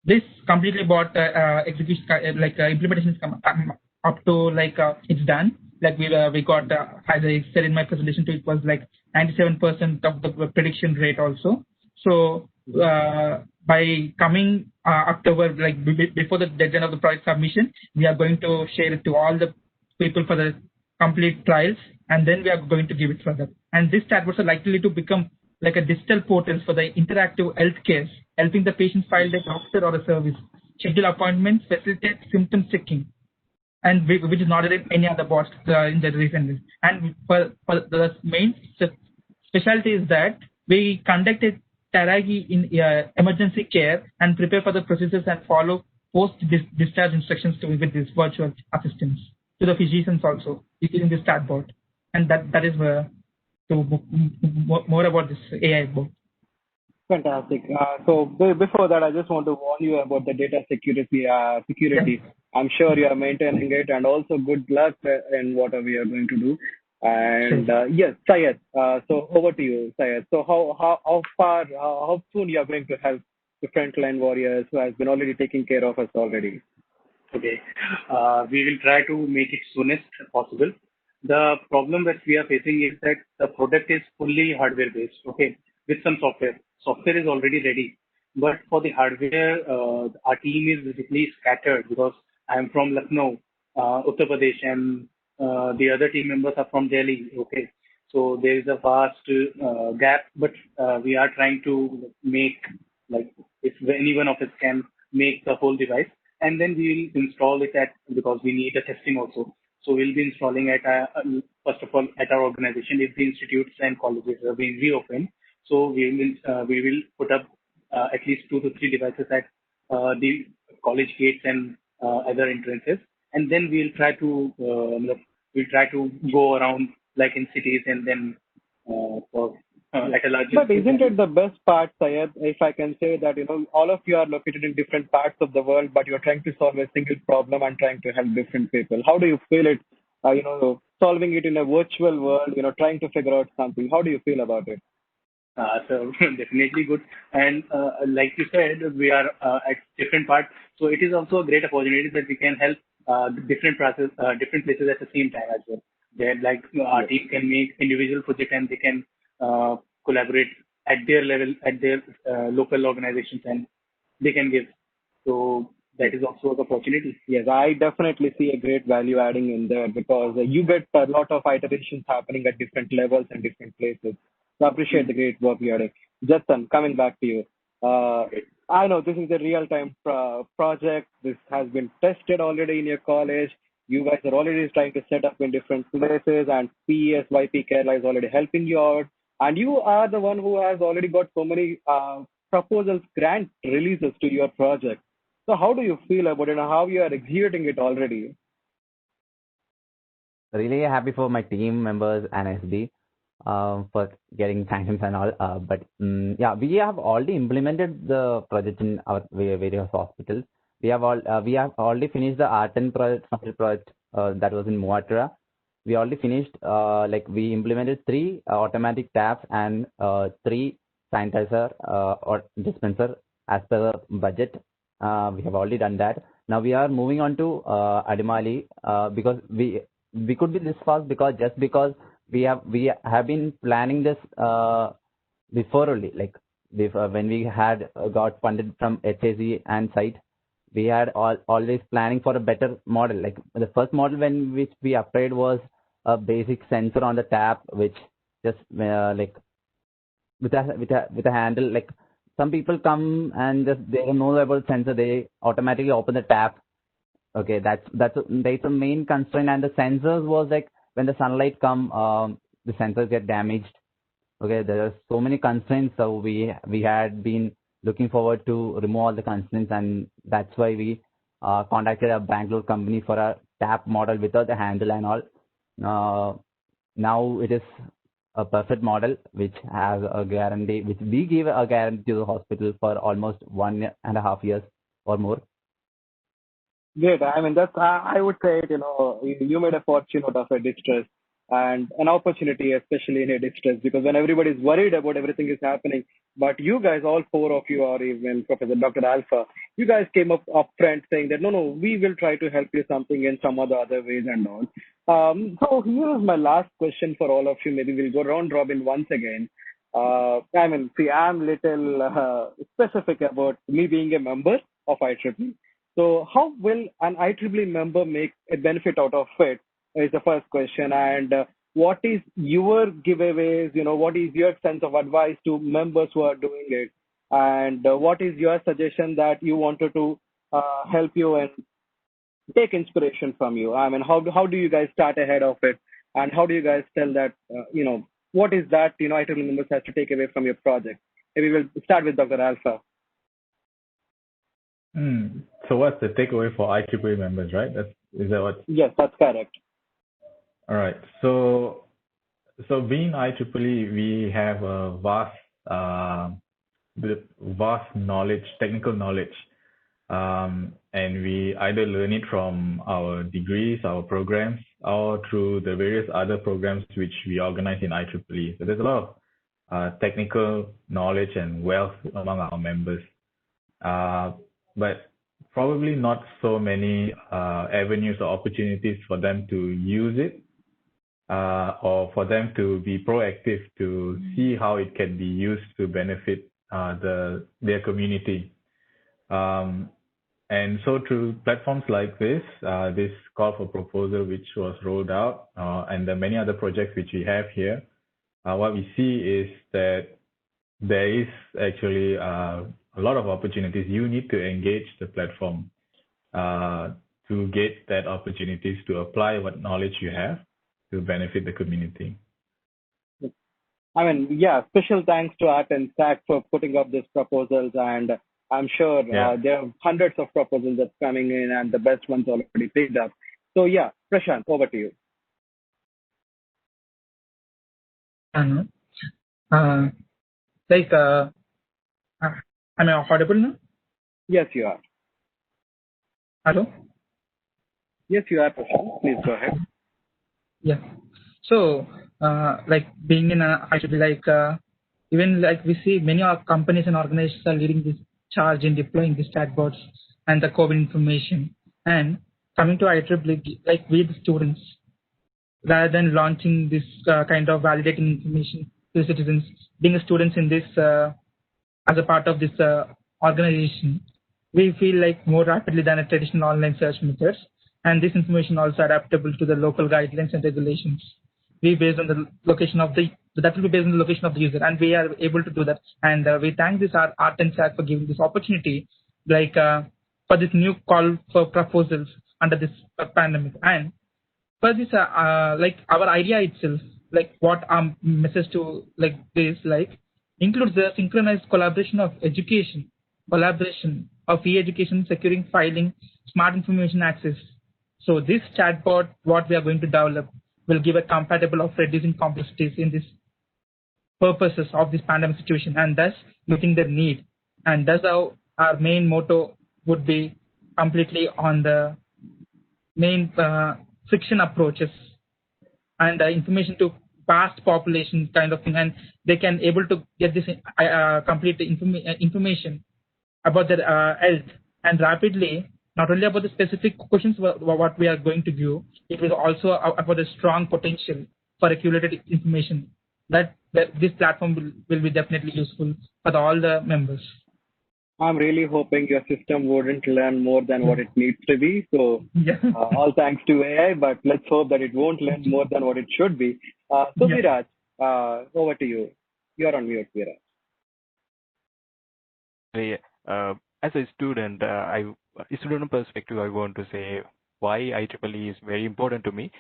this completely bot execution implementation is up to it's done. Like we got as I said in my presentation too, it was like 97% of the prediction rate also. So by coming October, like before the deadline of the project submission, we are going to share it to all the people for the complete trials, and then we are going to give it further. And these chatbots are likely to become like a digital portals for the interactive healthcare, helping the patient find a doctor or a service, schedule appointments, facilitate symptom checking, and which is not in any other bots in the recent list. And for the main specialty is that we conducted Taragi in emergency care and prepare for the procedures and follow post-discharge instructions with this virtual assistance to the physicians also using this chatbot. And that is more about this AI bot. Fantastic. So before that, I just want to warn you about the data security. Security. Yes. I'm sure you are maintaining it, and also good luck in whatever you are going to do. And yes, Syed. So over to you, Syed. So how soon you are going to help the frontline warriors who has been already taking care of us already? Okay. We will try to make it soonest possible. The problem that we are facing is that the product is fully hardware based, okay, with some software. Software is already ready. But for the hardware, our team is basically scattered because I am from Lucknow, Uttar Pradesh, and the other team members are from Delhi, okay. So there is a vast gap, but we are trying to make, like, if any one of us can make the whole device, and then we will install it because we need a testing also. So we'll be installing at first of all at our organization if the institutes and colleges are being reopened. So we will put up at least 2 to 3 devices at the college gates and other entrances, and then we'll try to go around like in cities and then for like a larger. But isn't it the best part, Syed, if I can say that, all of you are located in different parts of the world, but you're trying to solve a single problem and trying to help different people. How do you feel it, solving it in a virtual world, trying to figure out something? How do you feel about it? So definitely good. And like you said, we are at different parts. So it is also a great opportunity that we can help different places at the same time as well. Like our team can make individual project and they can collaborate at their level, at their local organizations, and they can give. So that is also an opportunity. Yes, I definitely see a great value adding in there because you get a lot of iterations happening at different levels and different places. So I appreciate the great work you're doing. Justin, coming back to you. I know this is a real-time project. This has been tested already in your college. You guys are already trying to set up in different places, and PSYP Kerala is already helping you out. And you are the one who has already got so many proposals, grant releases to your project. So how do you feel about it and how you are executing it already? Really happy for my team members and SB for getting sanctions and all. But yeah, we have already implemented the project in our various hospitals. We have already finished the R10 project that was in Muatra. We already finished, we implemented 3 automatic taps and 3 sanitizer or dispenser as per the budget. We have already done that. Now we are moving on to Adimali because we could be this fast because we have been planning this before only. Like when we had got funded from HAC and site, we had always planning for a better model. Like the first model which we applied was a basic sensor on the tap, which just like with a handle. Like some people come and just they don't know about sensor, they automatically open the tap. Okay, that's a main constraint. And the sensors was like when the sunlight come, the sensors get damaged. Okay, there are so many constraints, so we had been looking forward to remove all the constraints, and that's why we contacted a Bangalore company for a tap model without the handle and all. Now it is a perfect model which has a guarantee, which we give a guarantee to the hospital for almost 1.5 years or more. Great. I mean, I would say, you made a fortune out of a distress and an opportunity, especially in a distress, because when everybody's worried about everything is happening, but you guys, all four of you, or even Professor Dr. Alpha, you guys came up front saying that, no, we will try to help you something in some other ways and all. So here's my last question for all of you. Maybe we'll go round robin once again. I mean, see, I'm little specific about me being a member of IEEE. So how will an IEEE member make a benefit out of it is the first question. And what is your giveaways, what is your sense of advice to members who are doing it? And what is your suggestion that you wanted to help you and take inspiration from you? I mean, how do you guys start ahead of it? And how do you guys tell that, what is that, IEEE members has to take away from your project? Maybe we'll start with Dr. Alpha. So what's the takeaway for IEEE members, right? Is that what? Yes, that's correct. All right. So being IEEE, we have a vast knowledge, technical knowledge, and we either learn it from our degrees, our programs, or through the various other programs which we organize in IEEE. So there's a lot of technical knowledge and wealth among our members. But probably not so many avenues or opportunities for them to use it or for them to be proactive to see how it can be used to benefit their community. And so through platforms like this call for proposal which was rolled out and the many other projects which we have here, what we see is that there is actually a lot of opportunities. You need to engage the platform to get that opportunities to apply what knowledge you have to benefit the community. I mean, yeah, special thanks to Art and SAC for putting up these proposals, and I'm sure there are hundreds of proposals that's coming in and the best ones already picked up. So yeah, Prashant, over to you. Am I audible now? Yes, you are. Hello? Yes, you are, Prashant. Please go ahead. Yeah. So, being in IEEE, even we see many companies and organizations are leading this charge in deploying these chatbots and the COVID information. And coming to IEEE, we the students, rather than launching this kind of validating information to citizens, being a students in this as a part of this organization, we feel like more rapidly than a traditional online search methods, and this information also adaptable to the local guidelines and regulations. We based on the location of that will be based on the location of the user, and we are able to do that. And we thank this Art and SAC for giving this opportunity, for this new call for proposals under this pandemic. And for this, our idea itself, what our message to includes the synchronized collaboration of education, collaboration of e-education, securing filing, smart information access. So this chatbot, what we are going to develop, will give a compatible of reducing complexities in this purposes of this pandemic situation, and thus meeting the need. And thus our main motto would be completely on the main friction approaches and information to vast population kind of thing, and they can able to get this complete information about their health and rapidly, not only about the specific questions what we are going to give, it will also about the strong potential for accumulated information that this platform will be definitely useful for all the members. I'm really hoping your system wouldn't learn more than what it needs to be. So Yeah. all thanks to AI, but let's hope that it won't learn more than what it should be. So Yeah. Viraj, over to you. You're on mute, Viraj. As a student, a student perspective, I want to say why IEEE is very important to me.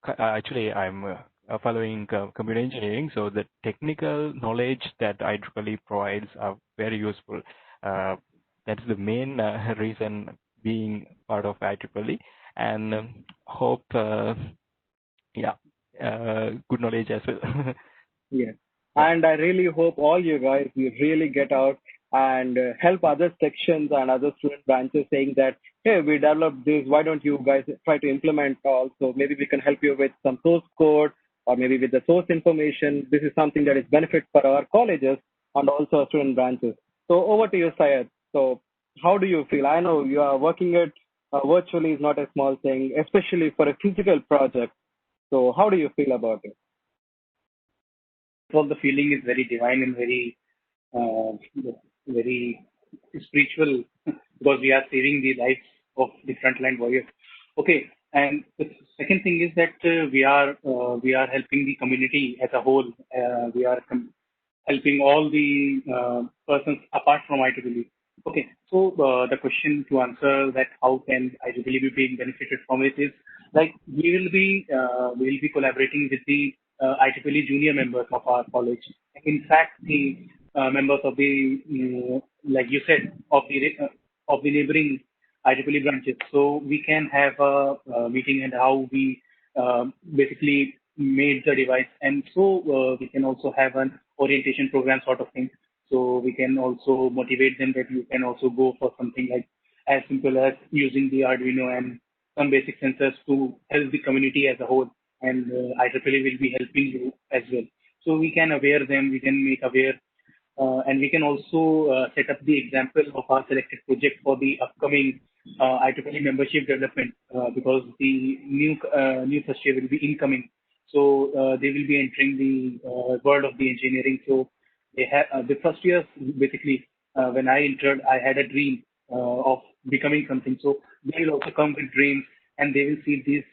Actually, I'm following computer engineering, so the technical knowledge that IEEE provides are very useful. That's the main reason being part of IEEE, and hope, yeah, good knowledge as well. Yes. Yeah. And I really hope all you guys, you really get out and help other sections and other student branches saying that, hey, we developed this. Why don't you guys try to implement also? Maybe we can help you with some source code or maybe with the source information. This is something that is benefit for our colleges and also our student branches. So over to you, Syed. So how do you feel? I know you are working it virtually is not a small thing, especially for a physical project. So how do you feel about it? So the feeling is very divine and uh, very spiritual because we are saving the lives of the frontline warriors. Okay, and the second thing is that we are helping the community as a whole. We are helping all the persons apart from IEEE. Okay, so the question to answer that how can IEEE be being benefited from it is like we will be collaborating with the IEEE junior members of our college. In fact, the members of the like you said of the neighboring IEEE branches. So we can have a meeting and how we basically made the device, and so we can also have an orientation program sort of thing. So we can also motivate them that you can also go for something like as simple as using the Arduino and some basic sensors to help the community as a whole, and IEEE will be helping you as well. So we can aware them, we can make aware, and we can also set up the example of our selected project for the upcoming IEEE membership development because the new first year will be incoming. So they will be entering the world of the engineering. So they have the first year basically when I entered, I had a dream of becoming something. So they will also come with dreams and they will see these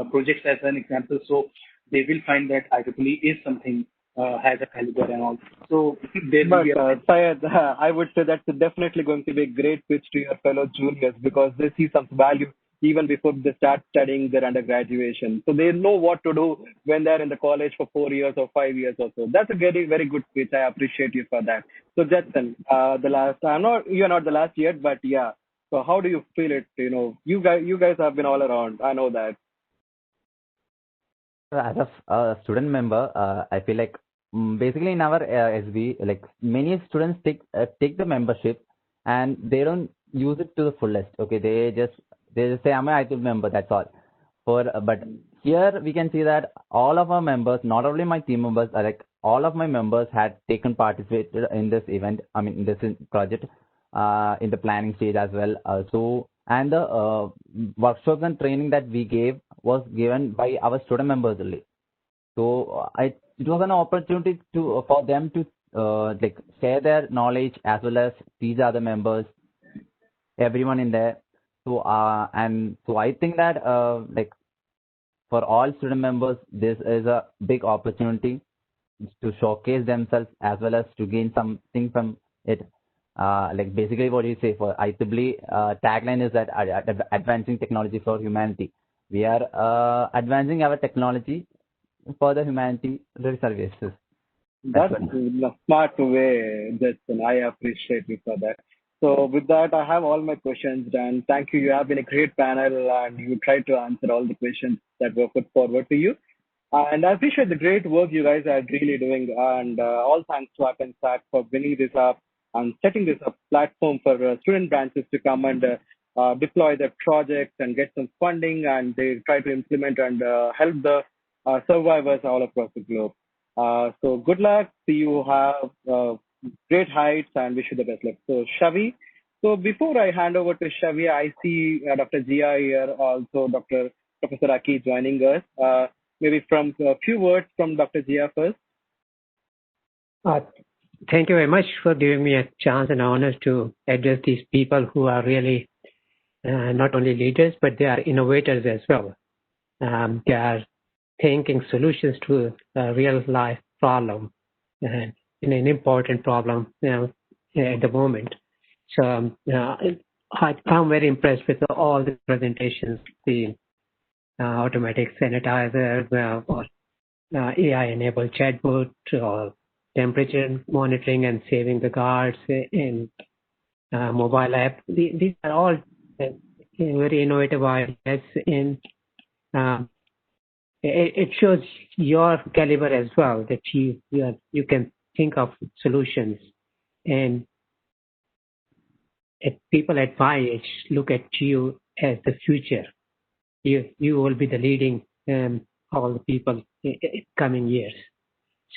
projects as an example. So they will find that IEEE is something has a caliber and all. So there will But be a Syed, I would say that's definitely going to be a great pitch to your fellow juniors because they see some value even before they start studying their undergraduation. So they know what to do when they're in the college for 4 years or 5 years or so. That's a very, very good pitch. I appreciate you for that. So Jetson, the last, you're not the last yet, but yeah. So how do you feel it? You guys have been all around. I know that. As a student member, I feel like basically in our SB, like many students take the membership and they don't use it to the fullest. Okay, they just say I'm an IELTS member. That's all. But here we can see that all of our members, not only my team members, like all of my members had participated in this event. I mean, in this project, in the planning stage as well. And the workshops and training that we gave was given by our student members only. So it was an opportunity for them to like share their knowledge as well as teach other members, everyone in there. So and so I think that like for all student members, this is a big opportunity to showcase themselves as well as to gain something from it. Like basically what you say for IEEE tagline is that advancing technology for humanity. We are advancing our technology for the humanity services. That's a smart way, Justin. I appreciate you for that. So with that, I have all my questions done. Thank you. You have been a great panel and you tried to answer all the questions that were put forward to you. And I appreciate the great work you guys are really doing. And all thanks to AppNSAT for bringing this up and setting this up platform for student branches to come and deploy their projects and get some funding. And they try to implement and help the survivors all across the globe. So good luck. See you have great heights and wish you the best luck. So Shavi. So before I hand over to Shavi, I see Dr. Jia here, also Dr. Professor Aki joining us. maybe from a few words from Dr. Jia first. Thank you very much for giving me a chance and honor to address these people who are really not only leaders, but they are innovators as well. They are thinking solutions to a real life problem and an important problem at the moment. So I'm very impressed with all the presentations, the automatic sanitizer or AI-enabled chatbot or temperature monitoring and saving the guards in mobile app. These are all very innovative ideas, and it shows your caliber as well, that you can think of solutions. And people at my age look at you as the future. You will be the leading all the people in coming years.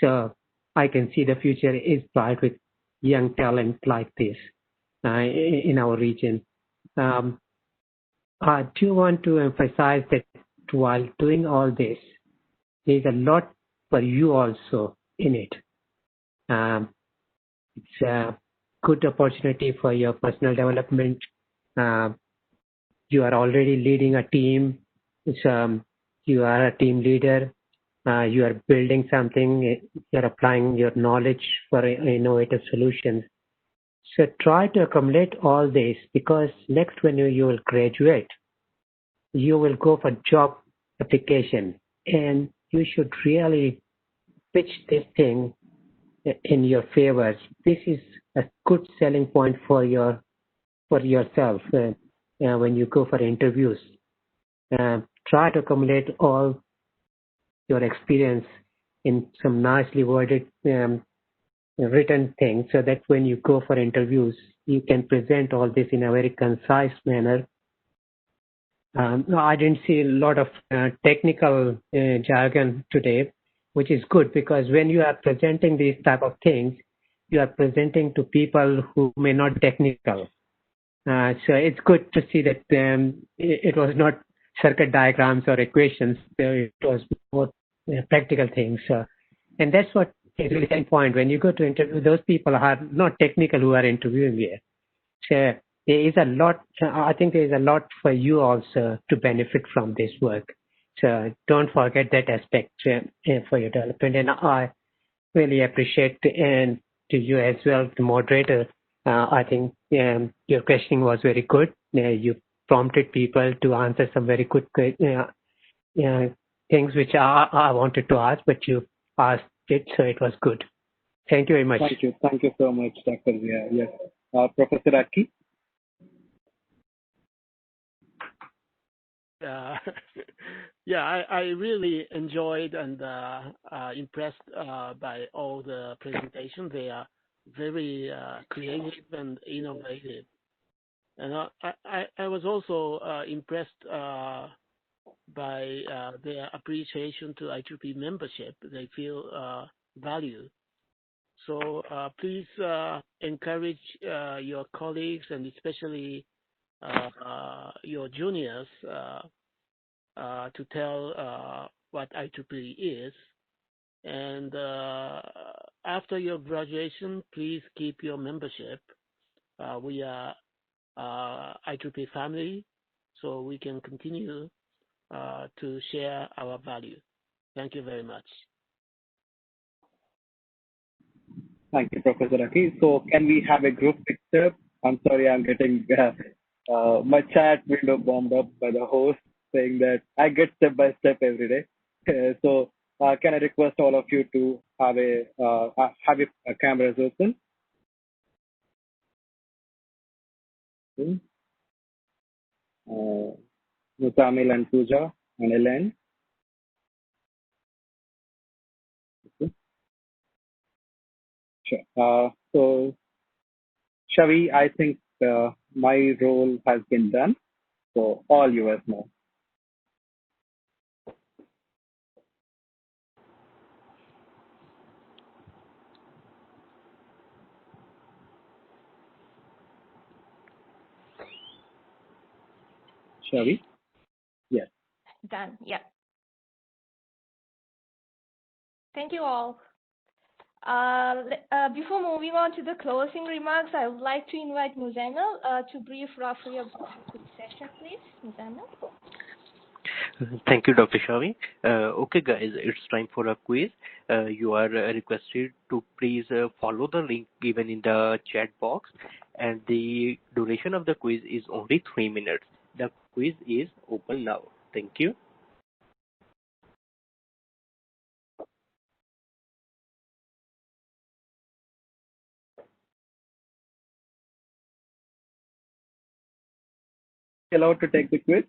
So I can see the future is bright with young talent like this in our region. I do want to emphasize that while doing all this, there's a lot for you also in it. It's a good opportunity for your personal development. You are already leading a team. You are a team leader. You are building something. You're applying your knowledge for innovative solutions. So try to accumulate all this, because next when you will graduate, you will go for job application, and you should really pitch this thing in your favor. This is a good selling point for yourself when you go for interviews. Try to accumulate all your experience in some nicely worded written things, so that when you go for interviews, you can present all this in a very concise manner. No, I didn't see a lot of technical jargon today, which is good, because when you are presenting these type of things, you are presenting to people who may not be technical. So it's good to see that it was not circuit diagrams or equations. It was more practical things. And that's what is really the point. When you go to interview, those people are not technical who are interviewing you. So there is a lot, I think there is a lot for you also to benefit from this work. So don't forget that aspect for your development. And I really appreciate, and to you as well, the moderator. I think your questioning was very good. You prompted people to answer some very good things which I wanted to ask, but you asked it, so it was good. Thank you very much. Thank you. Thank you so much, Dr. Zia. Yes. Professor Aki? Yeah, I really enjoyed and impressed by all the presentations. They are very creative and innovative. And I was also impressed by their appreciation to IEEE membership. They feel valued. So please encourage your colleagues, and especially your juniors to tell what IEEE is. And after your graduation, please keep your membership. We are IEEE family, so we can continue to share our value. Thank you very much. Thank you, Professor Aki. So can we have a group picture? I'm sorry, I'm getting my chat window bombed up by the host saying that I get step by step every day. So can I request all of you to have a cameras open? Mutamil and Pooja and Ellen. Okay. Sure. So, Shavi, I think my role has been done. So all yours now. Shavi? Yes. Done. Yeah. Thank you all. Before moving on to the closing remarks, I would like to invite Muzamil to brief roughly about the session, please. Muzamil. Thank you, Dr. Shavi. Okay, guys, it's time for a quiz. You are requested to please follow the link given in the chat box, and the duration of the quiz is only 3 minutes. The quiz is open now. Thank you. Allowed to take the quiz?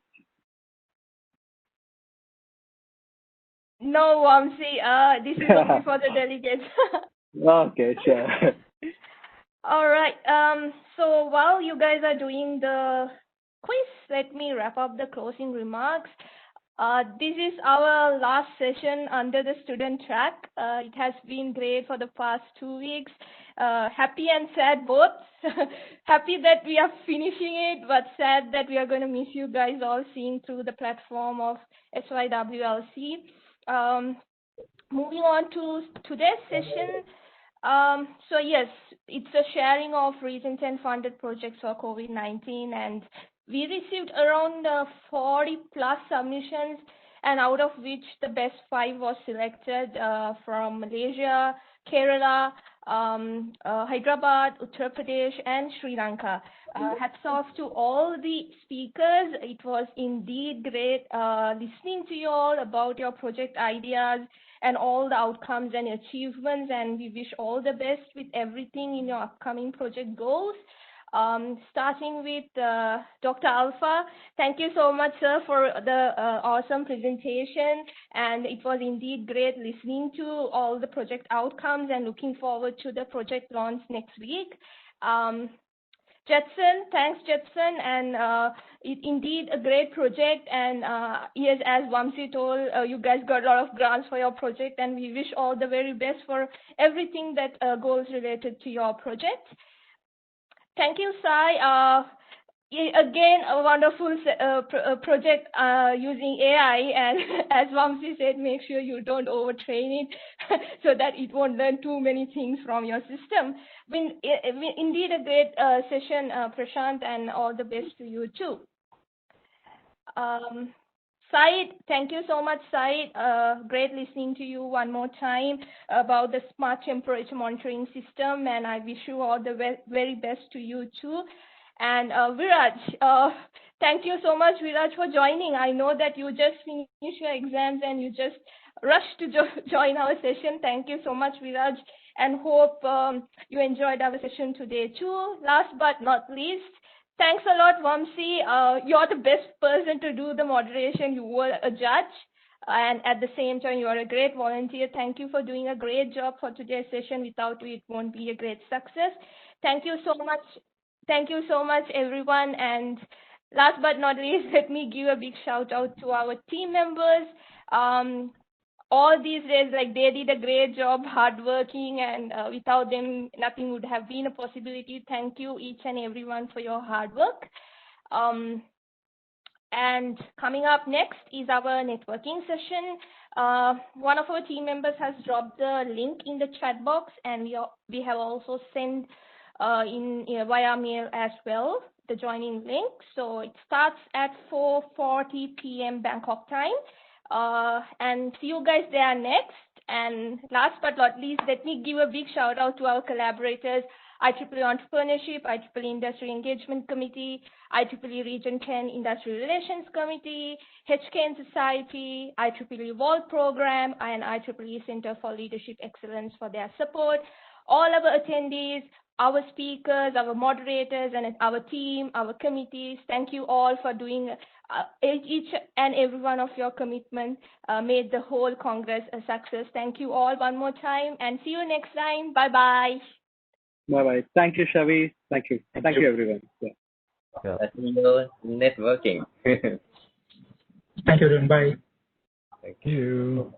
No, Vamsi. This is only for the delegates. Okay, sure. All right. So while you guys are doing the quiz, let me wrap up the closing remarks. This is our last session under the student track. It has been great for the past 2 weeks. Happy and sad both. Happy that we are finishing it, but sad that we are going to miss you guys all seeing through the platform of SYWLC. Moving on to today's session. So yes, it's a sharing of Region 10 funded projects for COVID-19, and we received around 40 plus submissions, and out of which the best 5 was selected from Malaysia, Kerala, Hyderabad, Uttar Pradesh, and Sri Lanka. Hats off to all the speakers. It was indeed great listening to you all about your project ideas and all the outcomes and achievements, and we wish all the best with everything in your upcoming project goals. Starting with Dr. Alpha. Thank you so much, sir, for the awesome presentation, and it was indeed great listening to all the project outcomes and looking forward to the project launch next week. Jetson, thanks Jetson, and indeed a great project, and yes, as Vamsi told, you guys got a lot of grants for your project, and we wish all the very best for everything that goes related to your project. Thank you, Sai. Again, a wonderful project using AI, and as Vamsi said, make sure you don't overtrain it so that it won't learn too many things from your system. Indeed, a great session, Prashant, and all the best to you too. Said, thank you so much, Said. Great listening to you one more time about the smart temperature monitoring system, and I wish you all the very best to you too. And Viraj, thank you so much, Viraj, for joining. I know that you just finished your exams and you just rushed to join our session. Thank you so much, Viraj, and hope you enjoyed our session today too. Last but not least, thanks a lot, Vamsi. You're the best person to do the moderation. You were a judge, and at the same time, you are a great volunteer. Thank you for doing a great job for today's session. Without you, it won't be a great success. Thank you so much. Thank you so much, everyone. And last but not least, let me give a big shout out to our team members. All these days, like, they did a great job, hardworking, and without them, nothing would have been a possibility. Thank you, each and everyone, for your hard work. And coming up next is our networking session. One of our team members has dropped the link in the chat box, and we have also sent via mail as well the joining link. So it starts at 4:40 p.m. Bangkok time. And see you guys there next. And last but not least, let me give a big shout out to our collaborators, IEEE Entrepreneurship, IEEE Industry Engagement Committee, IEEE Region 10 Industry Relations Committee, HKN Society, IEEE Vault Program, and IEEE Center for Leadership Excellence for their support. All our attendees, our speakers, our moderators, and our team, our committees, thank you all for doing each and every one of your commitment made the whole Congress a success. Thank you all one more time, and see you next time. Bye-bye. Bye-bye. Thank you, Shavi. Thank you. Thank you, everyone. Yeah. That's networking. Thank you, everyone. Bye. Thank you.